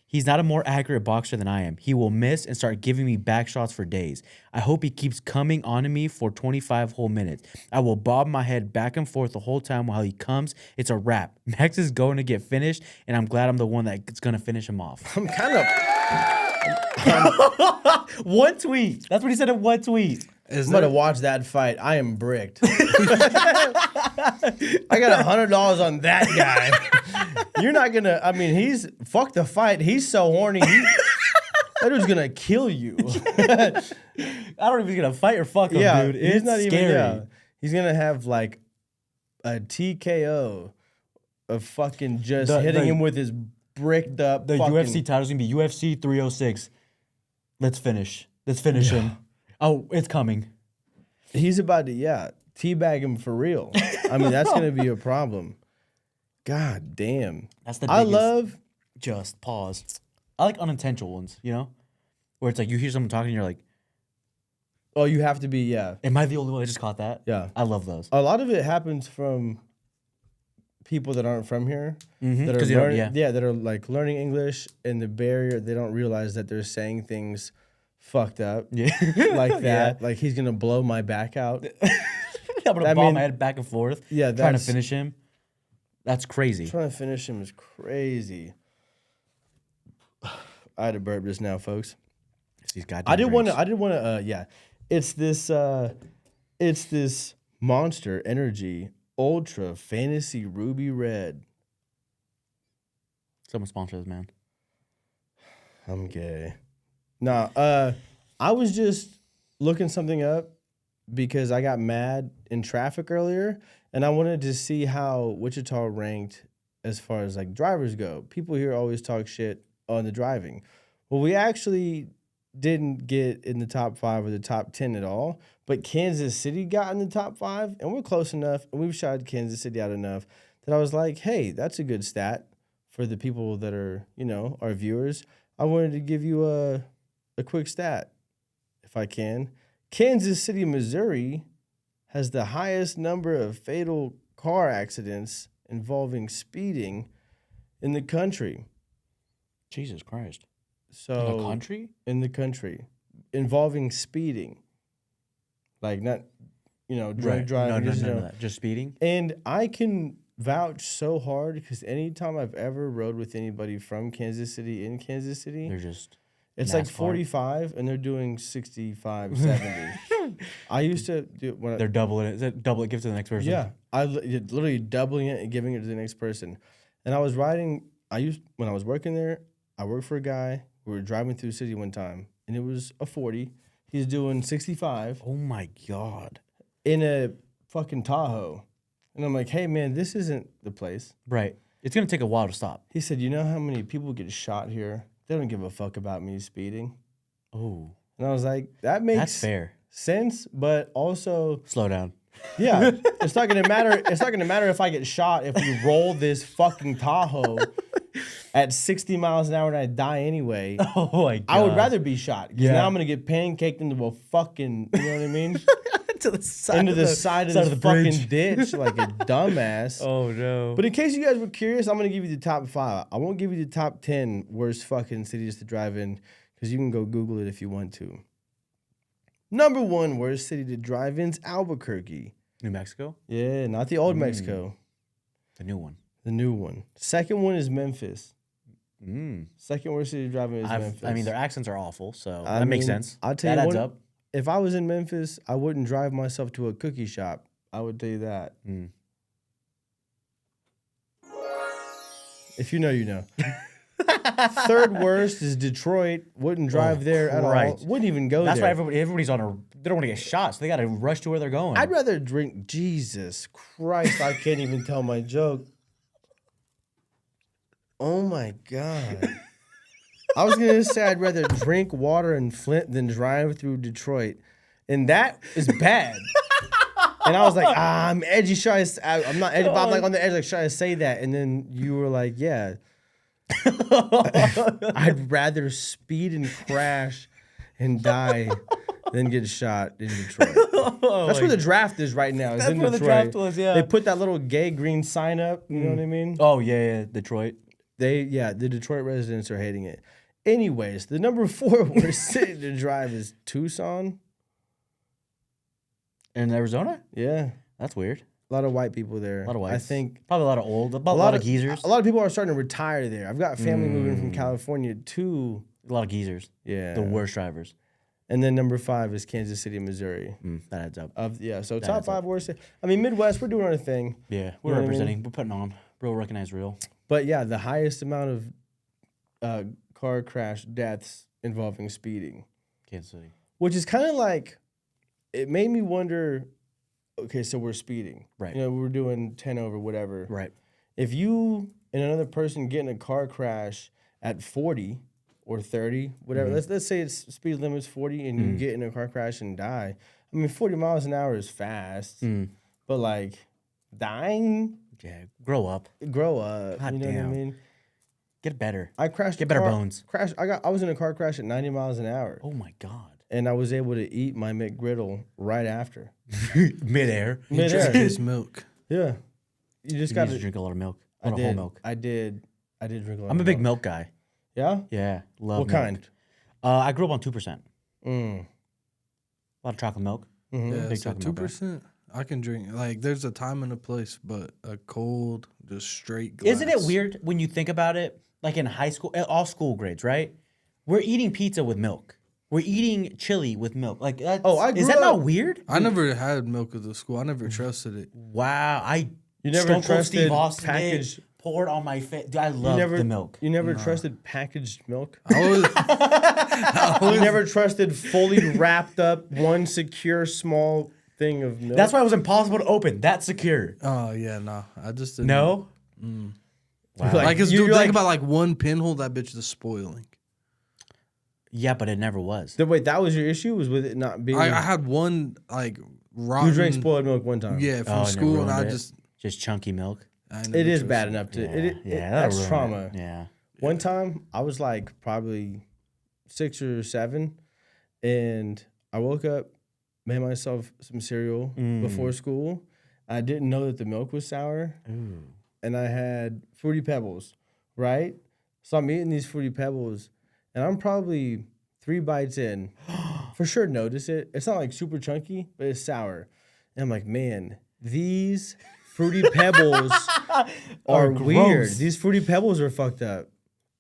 He's not a more accurate boxer than I am. He will miss and start giving me back shots for days. I hope he keeps coming onto me for 25 whole minutes. I will bob my head back and forth the whole time while he comes. It's a wrap. Max is going to get finished, and I'm glad I'm the one that's going to finish him off. I'm kind of. One tweet. That's what he said in one tweet. I'm gonna watch that fight. I am bricked. I got $100 on that guy. You're not gonna. I mean, he's fuck the fight. He's so horny. That dude's gonna kill you. I don't know if he's gonna fight or fuck him, Yeah, dude. he's It's not scary. even. Yeah, he's gonna have like a TKO of fucking just hitting him with his bricked up. The fucking, UFC title's gonna be UFC 306. Let's finish him. Oh, it's coming. He's about to teabag him for real. I mean, that's gonna be a problem. God damn. That's the I biggest. love. Just pause. I like unintentional ones, you know, where it's like you hear someone talking, and you're like, Oh, you have to be. Yeah. "Am I the only one that just caught that?" Yeah. I love those. A lot of it happens from people that aren't from here that are 'Cause you don't- learning, yeah. that are like learning English, and the barrier, they don't realize that they're saying things fucked up Yeah, like that. Like he's gonna blow my back out. I'm gonna I bob mean, my head back and forth. Yeah, trying to that's- finish him. That's crazy. Trying to finish him is crazy. I had a burp just now, folks. These goddamn I did want to. drinks. I did want to. Yeah, it's this Monster Energy Ultra Fantasy Ruby Red. Someone sponsor this, man. I'm gay. Nah, I was just looking something up because I got mad in traffic earlier, and I wanted to see how Wichita ranked as far as like drivers go. People here always talk shit on the driving. Well, we actually didn't get in the top 5 or the top 10 at all, but Kansas City got in the top 5, and we're close enough, and we've shouted Kansas City out enough that I was like, hey, that's a good stat for the people that are, our viewers. I wanted to give you a quick stat, if I can. Kansas City, Missouri has the highest number of fatal car accidents involving speeding in the country. Jesus Christ. So In the country? In the country, involving speeding, like not, drunk driving. No. Just speeding. And I can vouch so hard because anytime I've ever rode with anybody from Kansas City in Kansas City, They're just. it's like NASCAR. 45 and they're doing 65, 70. I used to do when They're doubling it. Is it double it? Give it to the next person. yeah, literally doubling it and giving it to the next person. And I was riding. When I was working there, I worked for a guy. We were driving through the city one time, and it was a 40. He's doing 65 Oh my God. in a fucking Tahoe. And I'm like, hey, man, this isn't the place. Right. It's gonna take a while to stop. He said, you know how many people get shot here? They don't give a fuck about me speeding. Oh, And I was like, that makes that's fair. sense, but also, Slow down. yeah, it's not gonna matter. It's not gonna matter if I get shot if we roll this fucking Tahoe at 60 miles an hour and I die anyway. Oh my God. I would rather be shot because Yeah. now I'm gonna get pancaked into a fucking, you know what I mean? to the side. Into the side of this the fucking bridge. ditch like a dumbass. Oh no. But in case you guys were curious, I'm gonna give you the top 5. I won't give you the top 10 worst fucking cities to drive in because you can go Google it if you want to. Number 1 worst city to drive in's Albuquerque. New Mexico. Yeah, not the old Mexico, The new one. the new one. Second one is Memphis. Mm. Second worst city to drive in is Memphis. I mean, their accents are awful, so I that makes mean, sense. I'll tell that you adds what, up. if I was in Memphis, I wouldn't drive myself to a cookie shop. I would tell you that. Mm. If you know, you know. Third worst is Detroit. Wouldn't drive there at all. Christ. Wouldn't even go That's there. why everybody's on a. They don't want to get shot, so they got to rush to where they're going. I'd rather drink. Jesus Christ, I can't even tell my joke. Oh my God. I was gonna say I'd rather drink water in Flint than drive through Detroit, and that is bad. And I was like, I'm edgy. I'm not edgy, but I'm like on the edge. Like, should I say that? And then you were like, yeah. I'd rather speed and crash and die than get shot in Detroit. That's where the draft is right now. That's where the draft was, yeah. They put that little gay green sign up. You know what I mean? Oh, yeah, Detroit. The Detroit residents are hating it. Anyways, the number 4 we're sitting to drive is Tucson. In Arizona? Yeah. That's weird. A lot of white people there. A lot of whites. I think probably a lot of old, a lot of geezers. A lot of people are starting to retire there. I've got family moving from California too. A lot of geezers. Yeah. The worst drivers. And then number 5 is Kansas City, Missouri. That adds up. So top 5 worst. I mean, Midwest, we're doing our thing. Yeah, we're representing. I mean? We're putting on. Real recognize real. But yeah, the highest amount of car crash deaths involving speeding. Kansas City. Which is kind of like, it made me wonder, okay, so we're speeding. Right. You know, we're doing 10 over, whatever. Right. If you and another person get in a car crash at 40 or 30, whatever, let's say it's speed limit's 40 and you get in a car crash and die. I mean, 40 miles an hour is fast, but like dying? Yeah, grow up. Grow up. God you know damn. what I mean? Get better. I crashed. Get better bones. I was in a car crash at 90 miles an hour. Oh my God. And I was able to eat my McGriddle right after. Midair. Just kiss milk. Yeah. You just You got need to drink a lot of milk. A lot of did. whole milk. I did drink a lot. I'm a of big milk guy. Yeah. Yeah, love. What milk. kind? I grew up on 2%. A Mm. lot of chocolate milk. Mm-hmm. Yeah, Big so chocolate milk guy. 2%. I can drink. Like, there's a time and a place, but a cold, just straight glass. Isn't it weird when you think about it? Like in high school, all school grades, right? We're eating pizza with milk. We're eating chili with milk. Like, is that not weird? I never had milk at the school. I never trusted it. Wow, You never Stone Cold trusted Steve Austin packaged. it, poured on my face. Dude, I love the milk. You never trusted packaged milk. I was, You never trusted fully wrapped up one secure small thing of milk. That's why it was impossible to open. That secure. oh, yeah, no. I just didn't. No. Wow. Like, you're dude, like- think about like one pinhole, that bitch is spoiling. Yeah, but it never was. Wait, that was your issue? Was with it not being? I had one, like, rotten. You drank spoiled milk one time. Yeah, from Oh, and it school, and I ruined it? just. Just chunky milk. I never It is trusted bad it. enough to. that That's ruined trauma. it. Yeah. One time, I was like probably 6 or 7, and I woke up, made myself some cereal before school. I didn't know that the milk was sour, and I had Fruity Pebbles, right? So I'm eating these Fruity Pebbles, and I'm probably 3 bites in. For sure notice it. It's not like super chunky, but it's sour. And I'm like, man, these Fruity Pebbles are weird. gross. These Fruity Pebbles are fucked up.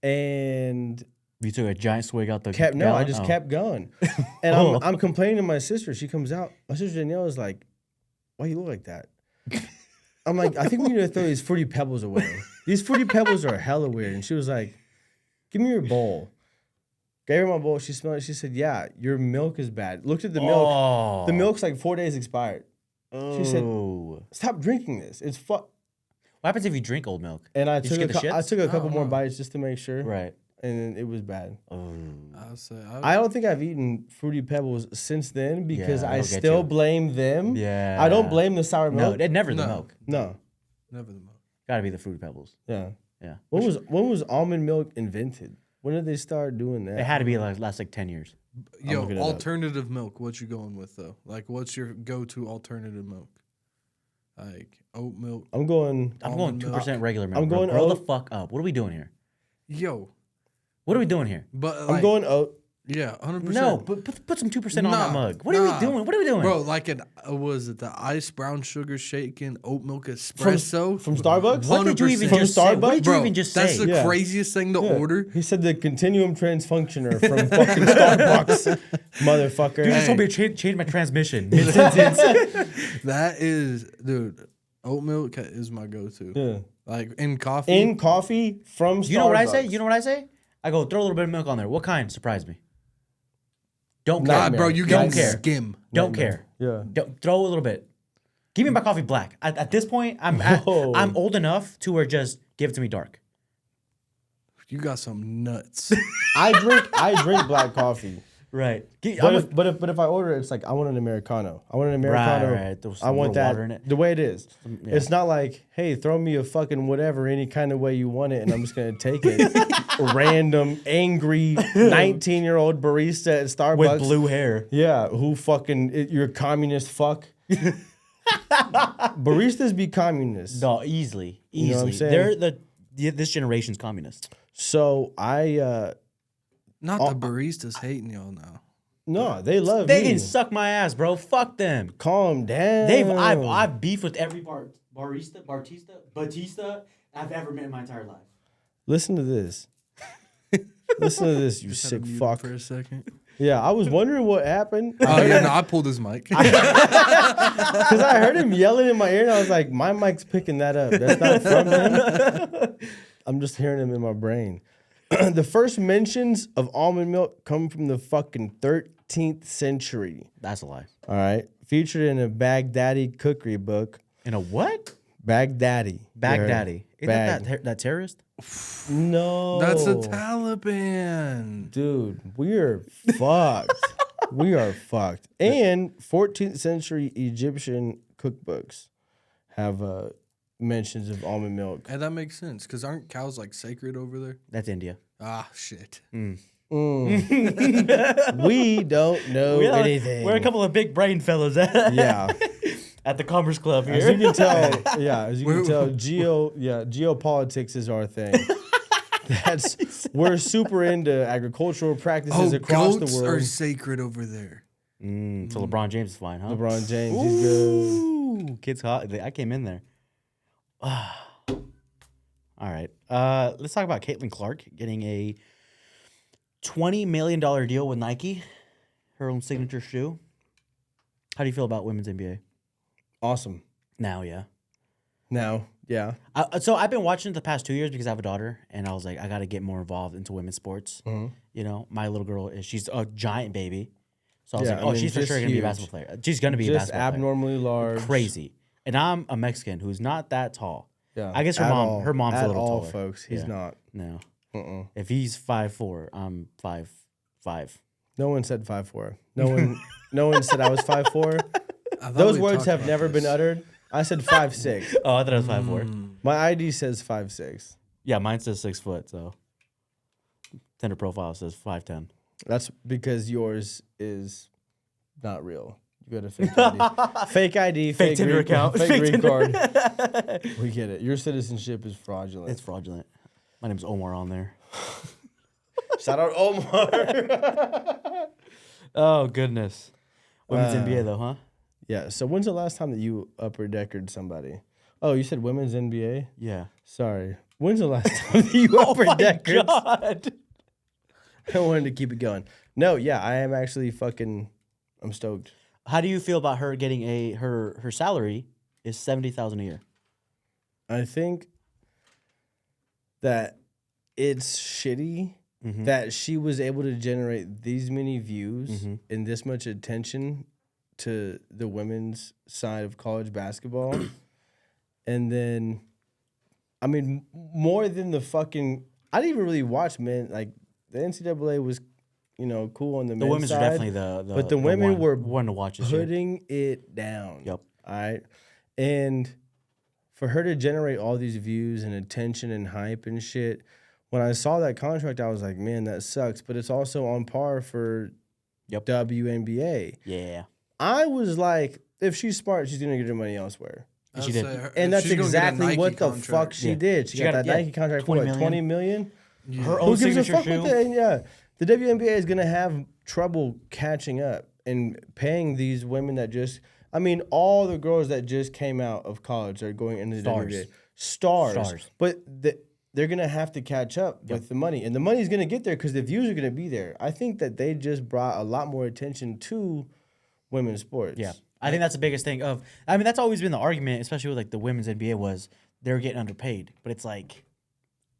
And You took a giant swig out the. I gallon? just Oh. kept going. And I'm complaining to my sister. She comes out. My sister Danielle is like, why you look like that? I'm like, I think we need to throw these Fruity Pebbles away. These Fruity Pebbles are hella weird. And she was like, give me your bowl. Gave her my bowl. She smelled it. She said, yeah, your milk is bad. Looked at the milk. Oh. The milk's like 4 days expired. She said, What stop drinking this. It's happens if you drink old milk? And I You just took get the shits? I took a couple don't more know. bites just to make sure. Right. And it was bad. Oh. I'll say, I don't think I've eaten Fruity Pebbles since then because Yeah, I it'll get still you. blame them. Yeah. I don't blame the sour No, milk. it never the No. milk. No. never the milk. Gotta be the Fruity Pebbles. Yeah. Yeah. When was almond milk invented? When did they start doing that? It had to be like last like 10 years. Yo, looking it up. alternative milk. What you going with though? Like, what's your go-to alternative milk? Like oat milk. I'm going. I'm going Almond 2% milk. regular milk. I'm bro. going Grow the oat. fuck up. What are we doing here? Yo, What are we doing here? but I'm like, going oat. Yeah, 100%. No, but put some 2% on that Nah, mug. What are we nah. doing? What are we doing? Bro, like was it the ice brown sugar shaken oat milk espresso From Starbucks? What did you even 100%. just say? What Starbucks? did you Bro, even just that's say? the Yeah. craziest thing to Yeah. order. He said the continuum transfunctioner from fucking Starbucks, motherfucker. You just told me to change my transmission mid-sentence. That is, dude, oat milk is my go-to. Yeah. Like in coffee. In coffee from Starbucks. You know what I say? You know what I say? I go, throw a little bit of milk on there. What kind? Surprise me. Don't care. Nah, bro, you Don't can care. skim. Don't care. Yeah. Don't, throw a little bit. Give me my coffee black. At this point, I'm Whoa. I'm old enough to where just give it to me dark. You got some nuts. I drink black coffee. Right. But if I order it, it's like I want an Americano. I want an Americano. Right. There's I some want little that water in it. the way it is. Yeah. It's not like, hey, throw me a fucking whatever any kind of way you want it, and I'm just gonna take it. Random angry 19-year-old barista at Starbucks With blue hair. Yeah, who fucking you're a communist fuck. Baristas be communists. No, easily. You know what I'm saying? They're this generation's communists. So I Not the baristas hating y'all now. no, they love They me. can suck my ass, bro. Fuck them. Calm down. I've beefed with every Batista I've ever met in my entire life. Listen to this. Listen to this, you Just had sick to mute fuck. for a second. Yeah, I was wondering what happened. Oh yeah, no, I pulled his mic. Because I heard him yelling in my ear, and I was like, my mic's picking that up. That's not from him. I'm just hearing him in my brain. The first mentions of almond milk come from the fucking 13th century. That's a lie. All right. Featured in a Baghdadi cookery book. In a what? Baghdadi. Baghdadi. Isn't Bag. that terrorist? No. That's the Taliban. Dude, we are fucked. We are fucked. And 14th century Egyptian cookbooks have mentions of almond milk. And that makes sense, because aren't cows like sacred over there? That's India. Ah, shit. We don't know anything. We're a couple of big brain fellas Yeah. at the Commerce Club here. As you can tell, geopolitics is our thing. We're super into agricultural practices across goats the world. are sacred over there. So LeBron James is flying, huh? LeBron James, he's good. Ooh, kid's hot. I came in there. All right. Let's talk about Caitlin Clark getting a $20 million deal with Nike, her own signature shoe. How do you feel about women's NBA? Awesome. Now, yeah. Now, yeah. So I've been watching it the past 2 years because I have a daughter, and I was like, I got to get more involved into women's sports. Mhm. You know, my little girl she's a giant baby, so I was Yeah, like, I mean, she's for just sure gonna be a huge. basketball player. She's gonna be a Just basketball player. abnormally large. Crazy. And I'm a Mexican who's not that tall. Yeah. I guess her At mom. all. Her mom's At a little all, taller. folks. He's Yeah. not. No. Uh-uh. If he's 5'4", I'm 5'5". No one said 5'4". No one said I was 5'4". I thought Those we words talked have about never this. been uttered. I said 5'6". Oh, I thought I was 5'4". My ID says 5'6". Yeah, mine says 6 foot. So Tinder profile says 5'10". That's because yours is not real. You got a fake ID. Fake ID. Fake Tinder green, account. Fake Fake green Tinder. card. We get it. Your citizenship is fraudulent. It's fraudulent. My name's Omar on there. Shout out Omar. Oh goodness. Women's NBA though, huh? Yeah. So when's the last time that you upper deckered somebody? Oh, you said women's NBA? Yeah. Sorry. When's the last time that you upper deckered? God. I wanted to keep it going. No, yeah, I am actually I'm stoked. How do you feel about her getting her salary is $70,000 a year? I think that it's shitty Mm-hmm. that she was able to generate these many views and this much attention to the women's side of college basketball. And then, I mean, more than the fucking, I didn't even really watch men. Like, the NCAA was, cool on the men's women's side. are definitely the but the women were one to watch this year. putting it down. Yep. All right. And for her to generate all these views and attention and hype and shit, when I saw that contract, I was like, man, that sucks. But it's also on par for WNBA. Yeah. I was like, if she's smart, she's going to get her money elsewhere. She did. And that's exactly what the fuck she did. She got that Nike contract for what, $20 million? Her Who own gives a signature fuck shoe. with that? And yeah, the WNBA is going to have trouble catching up and paying these women that all the girls that just came out of college are going into the WNBA. Stars. But they're going to have to catch up with the money. And the money's going to get there because the views are going to be there. I think that they just brought a lot more attention to women's sports. Yeah. I think that's the biggest thing that's always been the argument, especially with like the women's NBA, was they're getting underpaid. But it's like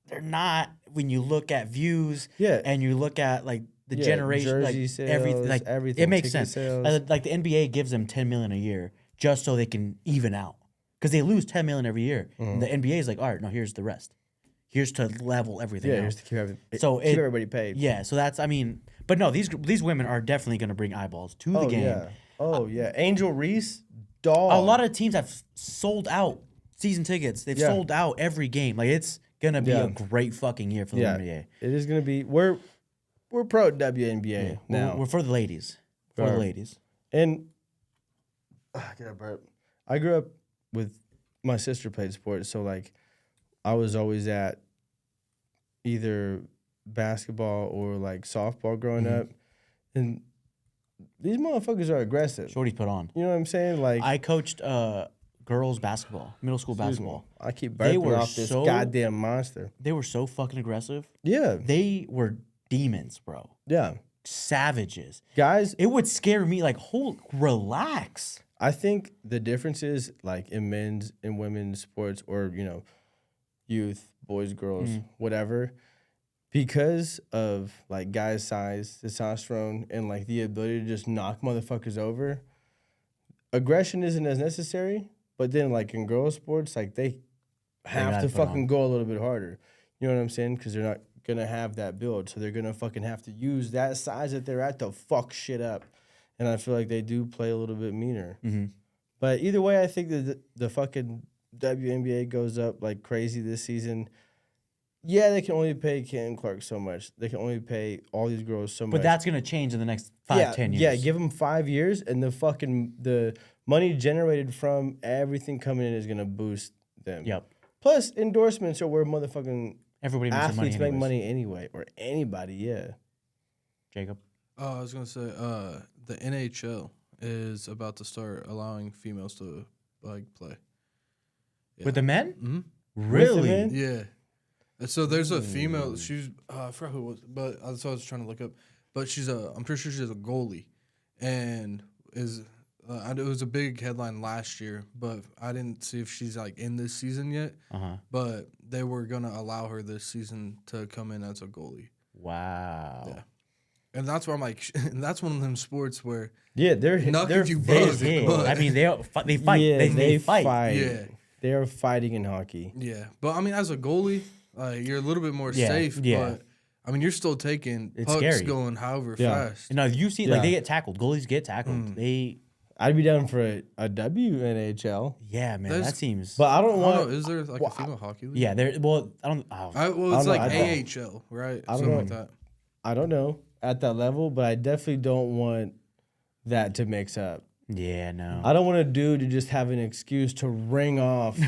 they're not when you look at views and you look at like the generation, jersey like sales, everything. It makes ticket sense. sales. Like the NBA gives them $10 million a year just so they can even out because they lose $10 million every year. And the NBA is like, all right, no, here's the rest. Here's to level everything Yeah, out. here's to keep, So keep everybody paid. Yeah, so that's, I mean, but no, these women are definitely going to bring eyeballs to the game. Yeah. Oh, yeah. Angel Reese, dog. A lot of teams have sold out season tickets. They've sold out every game. Like, it's going to be a great fucking year for the NBA. It is going to be. We're pro WNBA now. We're for the ladies. For the ladies. And I gotta burp. I grew up with my sister played sports, so like I was always at either basketball or like softball growing up, and these motherfuckers are aggressive. Shorty's put on. You know what I'm saying? Like I coached girls basketball, middle school basketball. I keep burping off this goddamn monster. They were so fucking aggressive. Yeah. They were demons, bro. Yeah. Savages. Guys, it would scare me like, relax. I think the difference is like in men's and women's sports or, you know, youth, boys, girls, whatever, because of like guys' size, testosterone, and like the ability to just knock motherfuckers over, aggression isn't as necessary. But then like in girls' sports, like they have to fucking go a little bit harder. You know what I'm saying? Because they're not gonna have that build, so they're gonna fucking have to use that size that they're at to fuck shit up. And I feel like they do play a little bit meaner. But either way, I think that the fucking WNBA goes up like crazy this season. Yeah, they can only pay Caitlin Clark so much. They can only pay all these girls so much. But that's gonna change in the next 10 years. Yeah, give them 5 years, and the money generated from everything coming in is gonna boost them. Yep. Plus, endorsements are where motherfucking everybody makes athletes money make money anyway, or anybody. Yeah. Jacob. I was gonna say the NHL is about to start allowing females to like play. Yeah. With the men? Mm-hmm. Really? Men? Yeah. And so there's a female. She's I forgot who it was, but that's what I was trying to look up. But I'm pretty sure she's a goalie, and is it was a big headline last year, but I didn't see if she's like in this season yet. But they were gonna allow her this season to come in as a goalie. Wow. Yeah. And that's where I'm like, that's one of them sports where they're you big. I mean, they fight. Yeah, they fight. Yeah, they are fighting in hockey. Yeah, but I mean, as a goalie, you're a little bit more safe. Yeah. But I mean, you're still taking pucks scary. going however fast. No, you see, like they get tackled. Goalies get tackled. I'd be down for a WNHL. Yeah, man, that seems. But I don't want. Is there like a female hockey league? Yeah, there. Well, I don't. It's like AHL, right? Something like that. I don't know at that level, but I definitely don't want that to mix up. Yeah, no. I don't want a dude to just have an excuse to ring off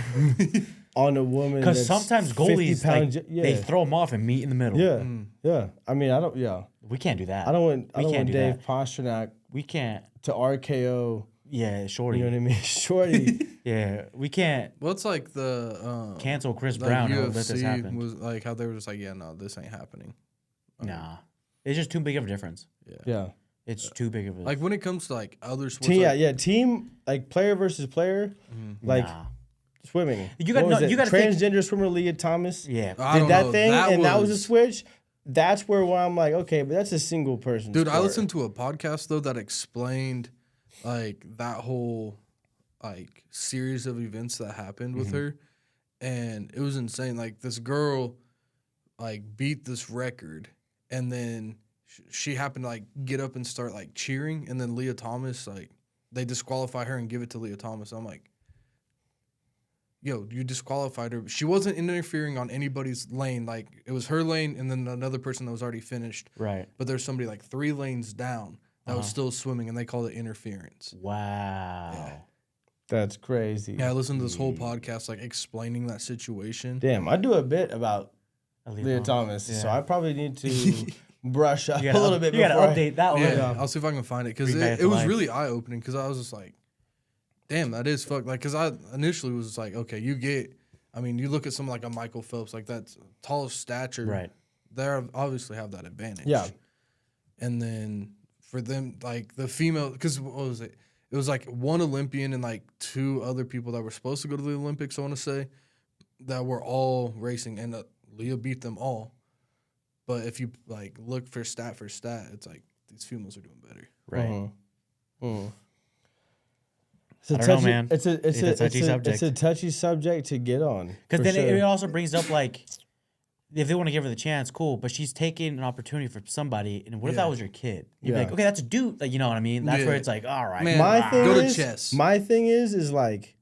on a woman. Because sometimes goalies they throw them off and meet in the middle. Yeah, yeah. I mean, I don't. Yeah, we can't do that. I don't want. I don't want Dave that. Pastrnak. We can't to RKO. Yeah, Shorty. You know what I mean, Shorty. Yeah, we can't. Well, it's like the cancel Chris Brown and let this happen. Was like how they were just like, yeah, no, this ain't happening. Nah, it's just too big of a difference. Yeah. It's too big of a like when it comes to like other sports. Team like player versus player, like swimming. You got transgender swimmer Leah Thomas. Yeah, did that thing, that was a switch. That's where I'm like, okay, but that's a single person. Dude, sport. I listened to a podcast though that explained like that whole like series of events that happened with her, and it was insane. Like this girl, like beat this record, and then she happened to like get up and start like cheering, and then Leah Thomas, like they disqualify her and give it to Leah Thomas. I'm like, yo, you disqualified her. She wasn't interfering on anybody's lane. Like it was her lane and then another person that was already finished. Right. But there's somebody like 3 lanes down that was still swimming, and they called it interference. Wow. Yeah. That's crazy. Yeah, I listened to this whole podcast like explaining that situation. Damn, I do a bit about Leah Thomas, so I probably need to brush up a little bit. You gotta update that one. Yeah, I'll see if I can find it because it was really eye opening. Because I was just like, damn, that is fucked. Like, because I initially was just like, okay, you look at someone like a Michael Phelps, like that's tallest stature, right? They obviously have that advantage. Yeah, and then for them, like the female, because what was it? It was like 1 Olympian and like 2 other people that were supposed to go to the Olympics, I want to say, that were all racing, and Leah beat them all. But if you like look for stat, it's like these females are doing better. Right. It's a I don't touchy, know, man. It's a touchy subject to get on. Because then it also brings up like if they want to give her the chance, cool. But she's taking an opportunity for somebody. And what if that was your kid? You'd be like, okay, that's a dude. Like, you know what I mean? That's where it's like, all right. Man, My thing go to is, chess. My thing is like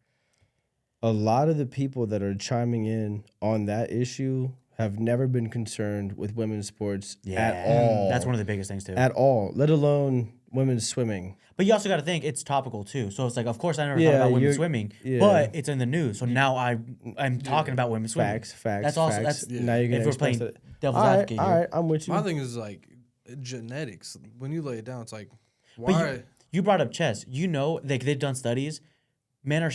a lot of the people that are chiming in on that issue have never been concerned with women's sports at all. That's one of the biggest things too. At all, let alone women's swimming. But you also got to think it's topical too. So it's like, of course, I never thought about women's swimming, but it's in the news. So now I'm talking about women's swimming. Facts. That's also facts. that's Now you're gonna if we're express playing it. devil's advocate All here. right, I'm with you. My thing is like genetics. When you lay it down, it's like But why? you brought up chess. You know, like they've done studies. Men are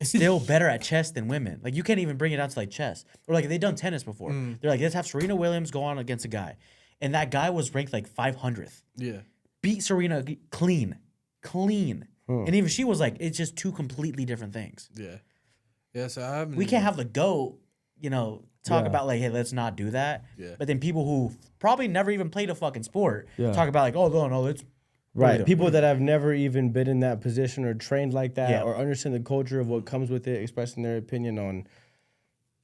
still better at chess than women. Like you can't even bring it down to like chess. Or like they've done tennis before. They're like, let's have Serena Williams go on against a guy, and that guy was ranked like 500th. Yeah. Beat Serena clean. And even she was like, it's just two completely different things. Yeah. Yeah. So I haven't. We can't have the GOAT, talk about like, hey, let's not do that. Yeah. But then people who probably never even played a fucking sport talk about like, oh no, it's Right. People that have never even been in that position or trained like that or understand the culture of what comes with it, expressing their opinion on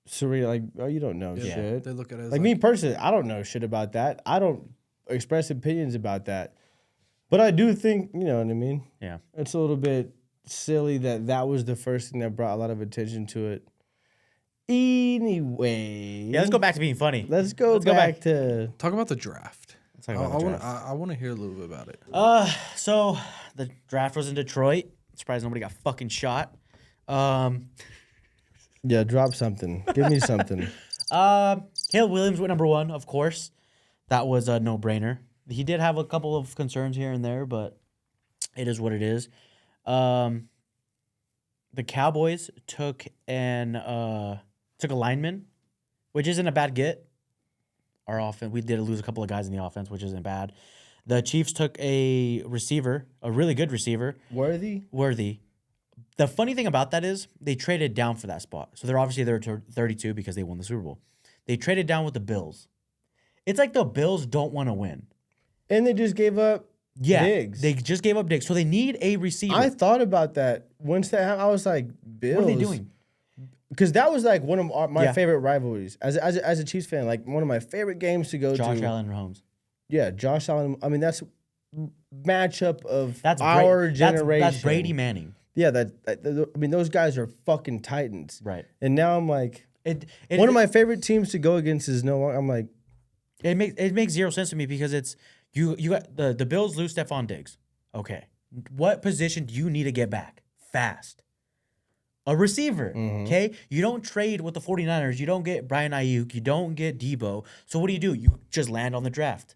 Serena. Like, oh, you don't know shit. They look at it as like me personally, I don't know shit about that. I don't express opinions about that. But I do think, you know what I mean? Yeah. It's a little bit silly that was the first thing that brought a lot of attention to it. Anyway. Yeah, let's go back to being funny. Let's go back to... talk about the draft. Let's talk about the draft. I want to hear a little bit about it. So the draft was in Detroit. Surprised nobody got fucking shot. Yeah, drop something. Give me something. Caleb Williams went number 1, of course. That was a no-brainer. He did have a couple of concerns here and there, but it is what it is. The Cowboys took a lineman, which isn't a bad get. Our offense, we did lose a couple of guys in the offense, which isn't bad. The Chiefs took a receiver, a really good receiver. Worthy. The funny thing about that is they traded down for that spot. So they're 32 because they won the Super Bowl. They traded down with the Bills. It's like the Bills don't want to win. And they just gave up Diggs. They just gave up Diggs. So they need a receiver. I thought about that. Once that happened, I was like, Bills. What are they doing? Because that was like one of my favorite rivalries. As a Chiefs fan, like one of my favorite games to go to. Josh Allen and Mahomes. Yeah, Josh Allen. I mean, that's matchup of That's our generation. That's Brady Manning. Yeah, I mean, those guys are fucking titans. Right. And now I'm like, one of my favorite teams to go against is no longer. I'm like, it makes zero sense to me because it's you got the Bills lose Stephon Diggs. Okay. What position do you need to get back fast? A receiver, okay? You don't trade with the 49ers. You don't get Brian Ayuk. You don't get Debo. So what do? You just land on the draft.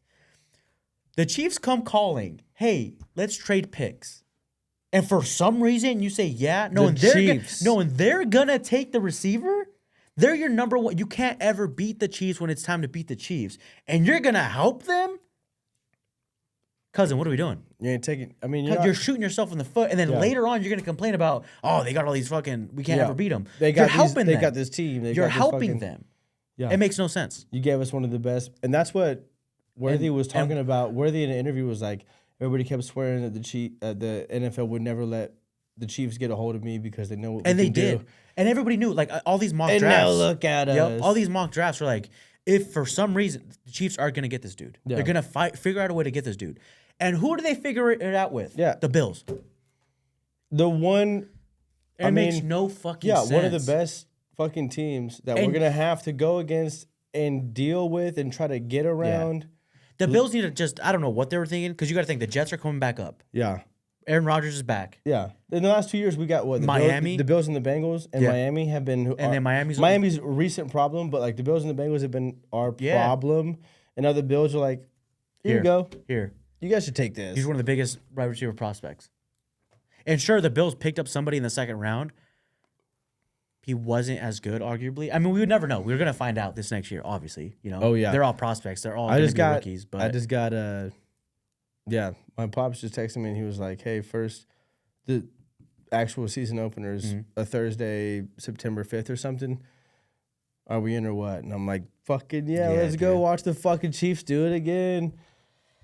The Chiefs come calling, hey, let's trade picks. And for some reason, you say, yeah, knowing they're going to take the receiver, they're your number one. You can't ever beat the Chiefs when it's time to beat the Chiefs. And you're going to help them? Cousin, what are we doing? you ain't taking. I mean, You're shooting yourself in the foot, and then later on, you're going to complain about, oh, they got all these fucking, we can't ever beat them. They got this team. You're helping them. Yeah. It makes no sense. You gave us one of the best. And that's what Worthy was talking about. Worthy in an interview was like, everybody kept swearing that the NFL would never let the Chiefs get a hold of me because they know what And we they can did. do. And everybody knew, like, all these mock And drafts. now look at us. All these mock drafts were like, if for some reason the Chiefs are going to get this dude, they're going to figure out a way to get this dude. And who do they figure it out with? Yeah. The Bills. The one. It makes no fucking sense. Yeah, one of the best fucking teams that we're going to have to go against and deal with and try to get around. The Bills need to just, I don't know what they were thinking, because you got to think the Jets are coming back up. Yeah. Aaron Rodgers is back. Yeah. In the last 2 years, we got what? Miami? The Bills and the Bengals. And Miami have been. And then Miami's a recent problem, but like the Bills and the Bengals have been our problem. And now the Bills are like, here you go. Here. You guys should take this. He's one of the biggest wide receiver prospects. And sure, the Bills picked up somebody in the second round. He wasn't as good, arguably. I mean, we would never know. We were going to find out this next year, obviously. You know? Oh, yeah. They're all prospects. They're all going to be rookies. But I just got my pops just texted me and he was like, hey, first, the actual season opener is a Thursday, September 5th or something. Are we in or what? And I'm like, fucking let's go watch the fucking Chiefs do it again.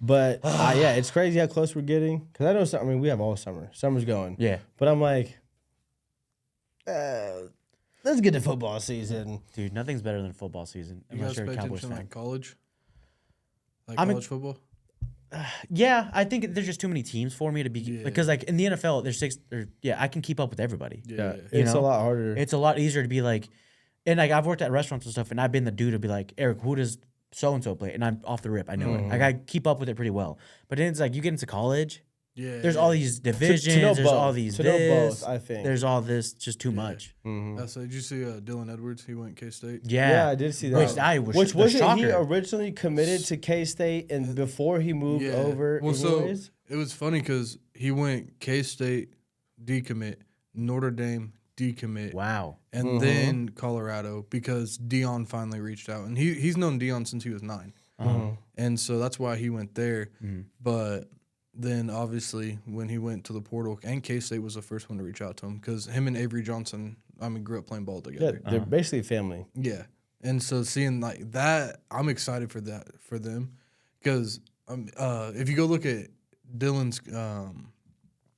But it's crazy how close we're getting. Because I know we have all summer. Summer's going. Yeah. But I'm like, let's get to football season. Dude, nothing's better than football season. You Unless guys you're pay a Cowboys attention fan. like college? Like I'm a- college football? Yeah, I think there's just too many teams for me to be Yeah. because like in the NFL there's 6. I can keep up with everybody. Yeah. It's know? a lot harder. It's a lot easier to be like, and like I've worked at restaurants and stuff, and I've been the dude to be like, Eric, who does so and so play? And I'm off the rip, I know it. Like I keep up with it pretty well. But then it's like you get into college, Yeah. there's all these divisions, know there's all both. these To know this, both, I think. there's all this, just too much. So did you see Dylan Edwards? He went K-State. Yeah, I did see that. Which Which wasn't he shocker. originally committed to K-State and before he moved over? Well, anyways? so it was funny because he went K-State decommit, Notre Dame decommit, Wow. and then Colorado because Dion finally reached out, and he's known Dion since he was 9, and so that's why he went there. But then obviously when he went to the portal, and K-State was the first one to reach out to him because him and Avery Johnson, grew up playing ball yeah, together. they're basically family. Yeah, and so seeing like that, I'm excited for that for them because if you go look at Dylan's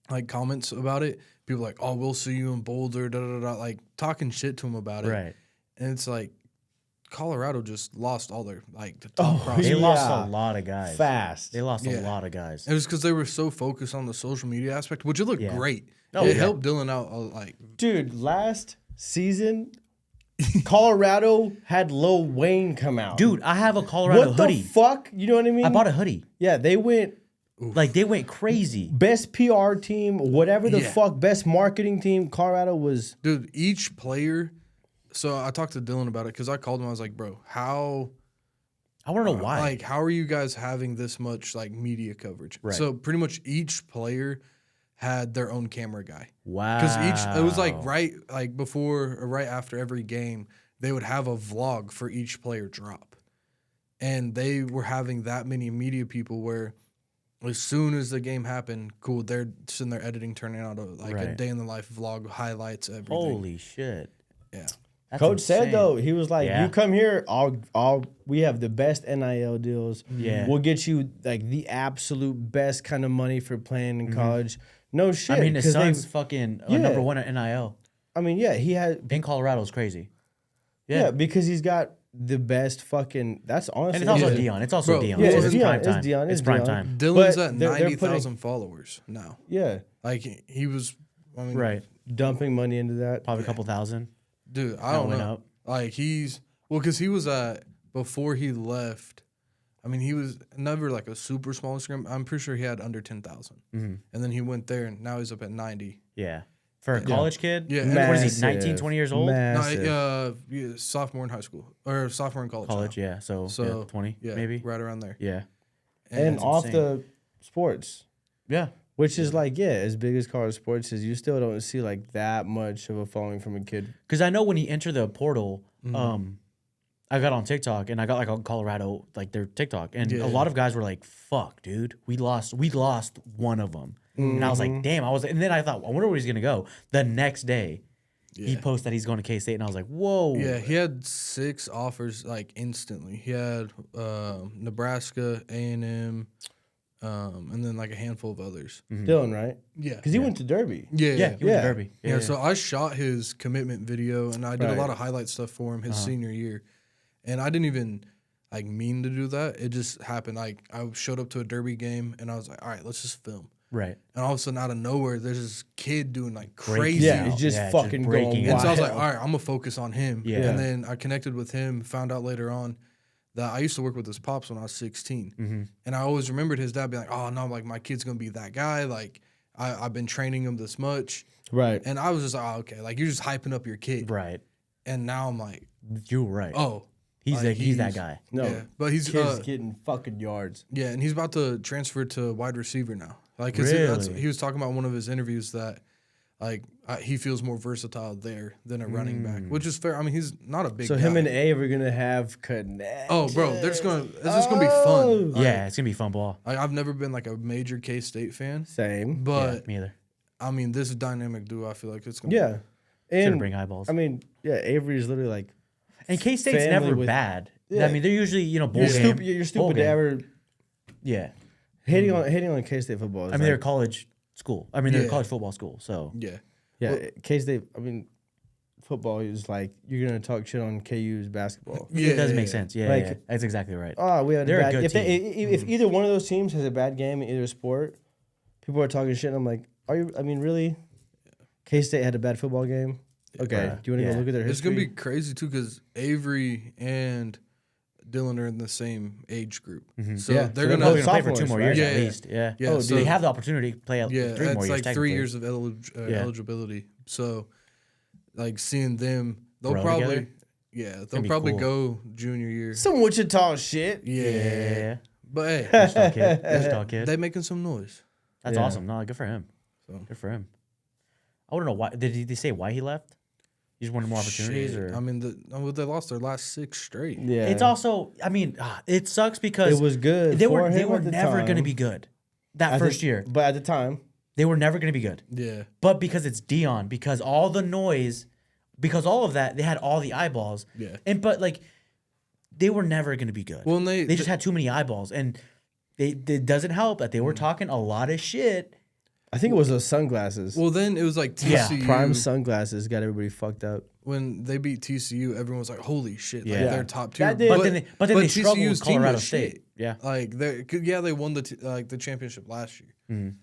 like comments about it, people are like, oh, we'll see you in Boulder, da da da, like talking shit to him about it, Right. And it's like Colorado just lost all their like the top prospects. They lost Yeah. a lot of guys. Fast. They lost Yeah. a lot of guys. It was because they were so focused on the social media aspect, which it looked Yeah. great. Oh, It yeah. helped Dylan out like Dude, last season, Colorado had Lil Wayne come out. Dude, I have a Colorado what hoodie. the fuck? You know what I mean? I bought a hoodie. Yeah, they went Like they went crazy. best PR team, whatever the Yeah. fuck, best marketing team. Colorado was. dude, each player. So I talked to Dylan about it because I called him. I was like, bro, how I want to know why. like how are you guys having this much like media coverage? Right. So pretty much each player had their own camera guy. Wow. Because it was like right before or right after every game, they would have a vlog for each player drop. And they were having that many media people where as soon as the game happened, cool, they're sitting there editing, turning out a Right. day in the life vlog, highlights, everything. Holy shit. Yeah. That's Coach insane. said though, he was like, Yeah. "You come here, we have the best NIL deals. Yeah. We'll get you like the absolute best kind of money for playing in college. No shit. I mean, his 'cause son's fucking Yeah. number one at NIL. yeah, he had In Colorado is crazy. yeah. because he's got the best fucking. That's honestly. And it's also Yeah. Dion. It's also Bro, Dion. yeah, So it's it's Dion, prime it's time. Dion, It's it's prime Dion. time. Dylan's But at they're 90,000 followers now. Yeah, Like he was, I mean, Right. dumping money into that. Probably a couple thousand. dude, I That don't went know. up. Like because he was at before he left. I mean, he was never like a super small Instagram. I'm pretty sure he had under 10,000, and then he went there, and now he's up at 90. Yeah. For a college kid? Yeah, What is Massive. he, 19, 20 years old? Massive. No, yeah, sophomore in high school or sophomore in college. College, now. yeah. So, So 20, yeah, maybe? right around there. Yeah. and that's off insane. the sports. Yeah. Which is like, as big as college sports is, you still don't see like that much of a following from a kid. Because I know when he entered the portal, I got on TikTok and I got like on Colorado, like their TikTok, and Yeah. a lot of guys were like, "Fuck, dude, we lost one of them," and I was like, "Damn!" And then I thought, I wonder where he's gonna go. The next day, he posted that he's going to K State, and I was like, "Whoa!" Yeah, he had 6 offers like instantly. He had Nebraska, A&M, and then like a handful of others. Dylan, right? Yeah, Because he went to Derby. yeah, Yeah, he went to Derby. Yeah, so I shot his commitment video and I did Right. a lot of highlight stuff for him his senior year. And I didn't even like mean to do that. It just happened. Like I showed up to a Derby game and I was like, all right, let's just film. right. And all of a sudden out of nowhere, there's this kid doing like crazy. Yeah, he's just Yeah, just fucking breaking going it. And so I was like, wild. all right, I'm gonna focus on him. Yeah. And then I connected with him, found out later on that I used to work with his pops when I was 16. And I always remembered his dad being like, oh no, like my kid's gonna be that guy. Like I've been training him this much. Right. And I was just like, oh, okay, like you're just hyping up your kid. Right. And now I'm like, You're right. oh, he's like, he's that guy. No. yeah. But he's Kid's getting fucking yards. yeah, and he's about to transfer to wide receiver now. Like, 'cause Really? he was talking about in one of his interviews that like he feels more versatile there than a running back, which is fair. I mean, he's not a big. So guy. him and Ave are gonna have connect. oh, bro, it's just gonna be fun. Like, Yeah, it's gonna be fun ball. I've never been like a major K-State fan, Same. but Me either. I mean, this dynamic duo, I feel like it's gonna. Yeah. Gonna And bring eyeballs. I mean, Avery is literally like And K State's family never with- bad. Yeah. I mean, they're usually bowl you're game. stupid. You're bowl stupid to game. ever Yeah. hating on K State football. I mean, they're a college school. I mean, they're a Yeah. college football school. So Yeah. K State. I mean, football is like you're gonna talk shit on KU's basketball. It does make sense. Yeah, Like- yeah, that's exactly right. Oh, we had They're a a bad. good If, they, team. if either one of those teams has a bad game in either sport, people are talking shit. And I'm like, are you? I mean, really? K State had a bad football game. Okay, Bruh, do you want to yeah. go look at their It's history? gonna be crazy too because Avery and Dylan are in the same age group, so Yeah, they're so gonna. Probably gonna play for sophomores, 2 more right? years Yeah, at yeah. least. Yeah. Yeah, Oh, so They have the opportunity to play yeah, 3 more it's years. like 3 technically. years of Yeah. eligibility. So, like seeing them, they'll Grow probably, together? yeah, gonna they'll be probably cool. go junior year. Some Wichita shit. Yeah, Yeah. but hey, Wichita kid. Wichita kid. they making some noise. That's Yeah. awesome. No, good for him. So. Good for him. I want to know why. Did they say why he left? He just wanted more opportunities, Shit. or I mean, they lost their last 6 straight. Yeah, it's also. I mean, it sucks because it was good. they for were him at the never going to time. be good that At first the- year. but at the time, They were never going to be good. Yeah, But because it's Dion, because all the noise, because all of that, they had all the eyeballs. yeah. But like, they were never going to be good. Well, and They just had too many eyeballs, and it doesn't help that they were talking a lot of shit. I think it was those sunglasses. Well, then it was like Yeah. TCU. Prime sunglasses got everybody fucked up. When they beat TCU, everyone was like, "Holy shit!" Like Yeah. they're top tier. That did- But then they struggled with TCU's team Colorado was State. shit. Yeah. Like they won the championship last year,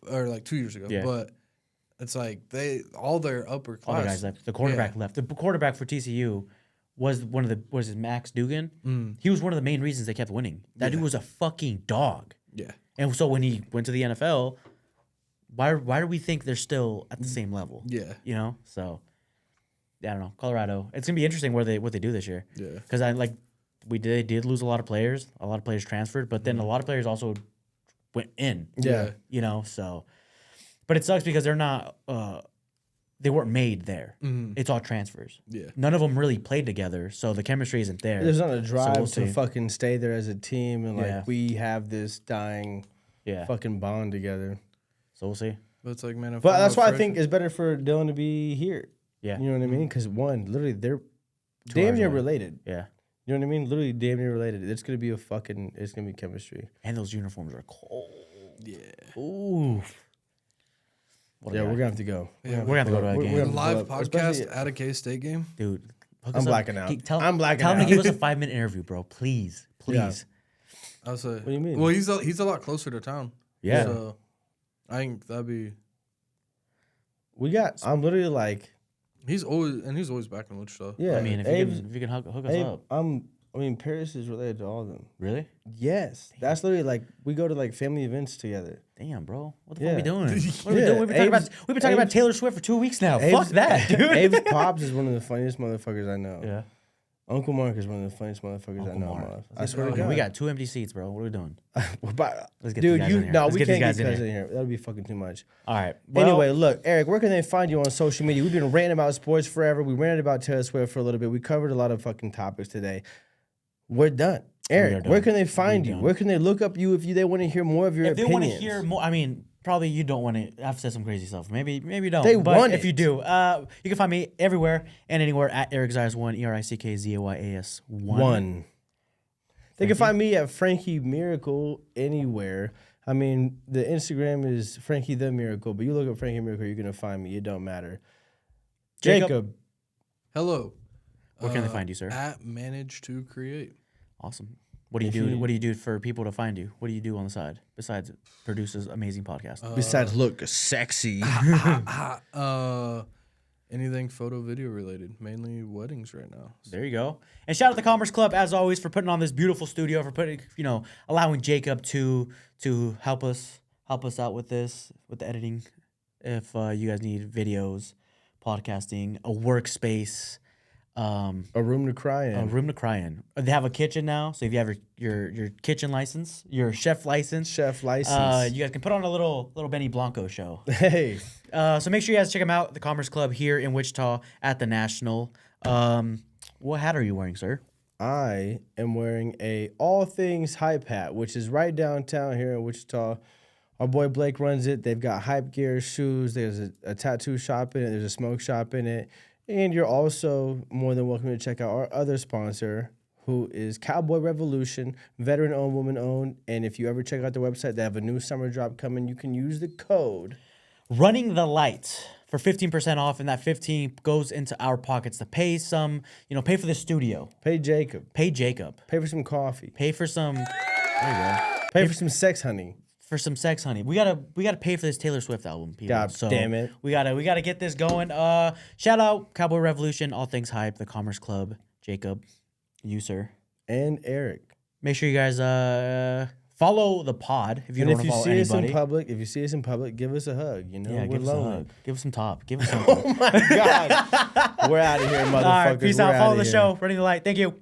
or like 2 years ago. Yeah. But it's like all their upper class. All the guys left. The quarterback left. The quarterback for TCU was was it Max Dugan? He was one of the main reasons they kept winning. That dude was a fucking dog. Yeah, And so when he went to the NFL, why do we think they're still at the same level? yeah, You know? So I don't know. Colorado. It's gonna be interesting what they do this year. yeah. Because they did lose a lot of players. A lot of players transferred, but then a lot of players also went in. Yeah. You know, so but it sucks because they're not they weren't made there. It's all transfers. Yeah. None of them really played together, so the chemistry isn't there. There's not a drive we'll to see. fucking stay there as a team and like Yeah. we have this dying Yeah. fucking bond together. So we'll see. But it's like, man. If But I'm that's a why I freshman- think it's better for Dylan to be here. Yeah. You know what I mean? Because one, literally, they're 2 damn hours near away. related. Yeah. You know what I mean? Literally, damn near related. It's gonna be it's gonna be chemistry. And those uniforms are cold. Yeah. Ooh. What a Yeah, guy. we're gonna have to go. Yeah, we're gonna have to go to a We're game. gonna have to Live pull up, podcast especially- at a K-State game. Dude. hook I'm us up. blacking out. I'm blacking Tell him to out. give us a 5-minute interview, bro. Please. Please. I was like, What do you mean? Well, he's a lot closer to town. Yeah. So I think that'd be. I'm literally like, He's always back in Wichita. yeah. I mean, if you can hook us Abe, up. Paris is related to all of them. Really? Yes, that's literally like we go to like family events together. Damn, bro. What the Yeah. fuck are we doing? What are we Yeah, doing? We've been talking about Abe's- Taylor Swift for 2 weeks now. Fuck that, dude. Abe's pops is one of the funniest motherfuckers I know. Yeah. Uncle Mark is one of the funniest motherfuckers I Uncle know. Mark. Of. I swear to Okay, God. we got 2 empty seats, bro. What are we doing? But, Let's get dude, these guys in here. no, Let's we get these can't get guys in guys here. in here. That'll be fucking too much. All right. Well, Anyway, look, Eric, where can they find you on social media? We've been ranting about sports forever. We ranted about Taylor Swift for a little bit. We covered a lot of fucking topics today. We're done. Eric, done. where can they find We're you? done. Where can they look up you if they want to hear more of your if they opinions? want to hear more, I mean, probably you don't want to. I've said some crazy stuff. Maybe don't. They but want if it. you do, you can find me everywhere and anywhere at ErickZayas1, ErickZayas1. One. They can find me at Frankie Miracle anywhere. I mean, the Instagram is Frankie the Miracle, but you look up Frankie Miracle, you're gonna find me. It don't matter. Jacob. Hello. Where can they find you, sir? At Manage to Create. Awesome. What do you do? What do you do for people to find you? What do you do on the side besides produce this amazing podcast? Besides look sexy. Anything photo video related, mainly weddings right now. There you go. And shout out to Commerce Club as always for putting on this beautiful studio, for putting, allowing Jacob to help us out with this, with the editing. If you guys need videos, podcasting, a workspace, A room to cry in. a room to cry in. They have a kitchen now, so if you have your kitchen license, your chef license, Chef license. you guys can put on a little Benny Blanco show. Hey. So make sure you guys check them out, the Commerce Club here in Wichita at the National. What hat are you wearing, sir? I am wearing a All Things Hype hat, which is right downtown here in Wichita. Our boy Blake runs it. They've got hype gear, shoes. There's a tattoo shop in it. There's a smoke shop in it. And you're also more than welcome to check out our other sponsor, who is Cowboy Revolution, veteran-owned, woman-owned. And if you ever check out their website, they have a new summer drop coming. You can use the code Running the Light for 15% off, and that 15 goes into our pockets to pay some, pay for the studio. Pay Jacob. Pay Jacob. Pay for some coffee. Pay for some There you go. Pay for some sex honey. sex, honey. We gotta pay for this Taylor Swift album, people. God damn it. We gotta get this going. Shout out Cowboy Revolution, All Things Hype, the Commerce Club, Jacob, you sir, And Eric. Make sure you guys follow the pod if you don't want to follow anybody. If you see us in public, give us a hug. Yeah, we're give us a lonely. hug. Give us some top. Give us something. Oh my God. We're out of here, motherfuckers. All right, peace out. We're Follow outta the here. show. Running the Light. Thank you.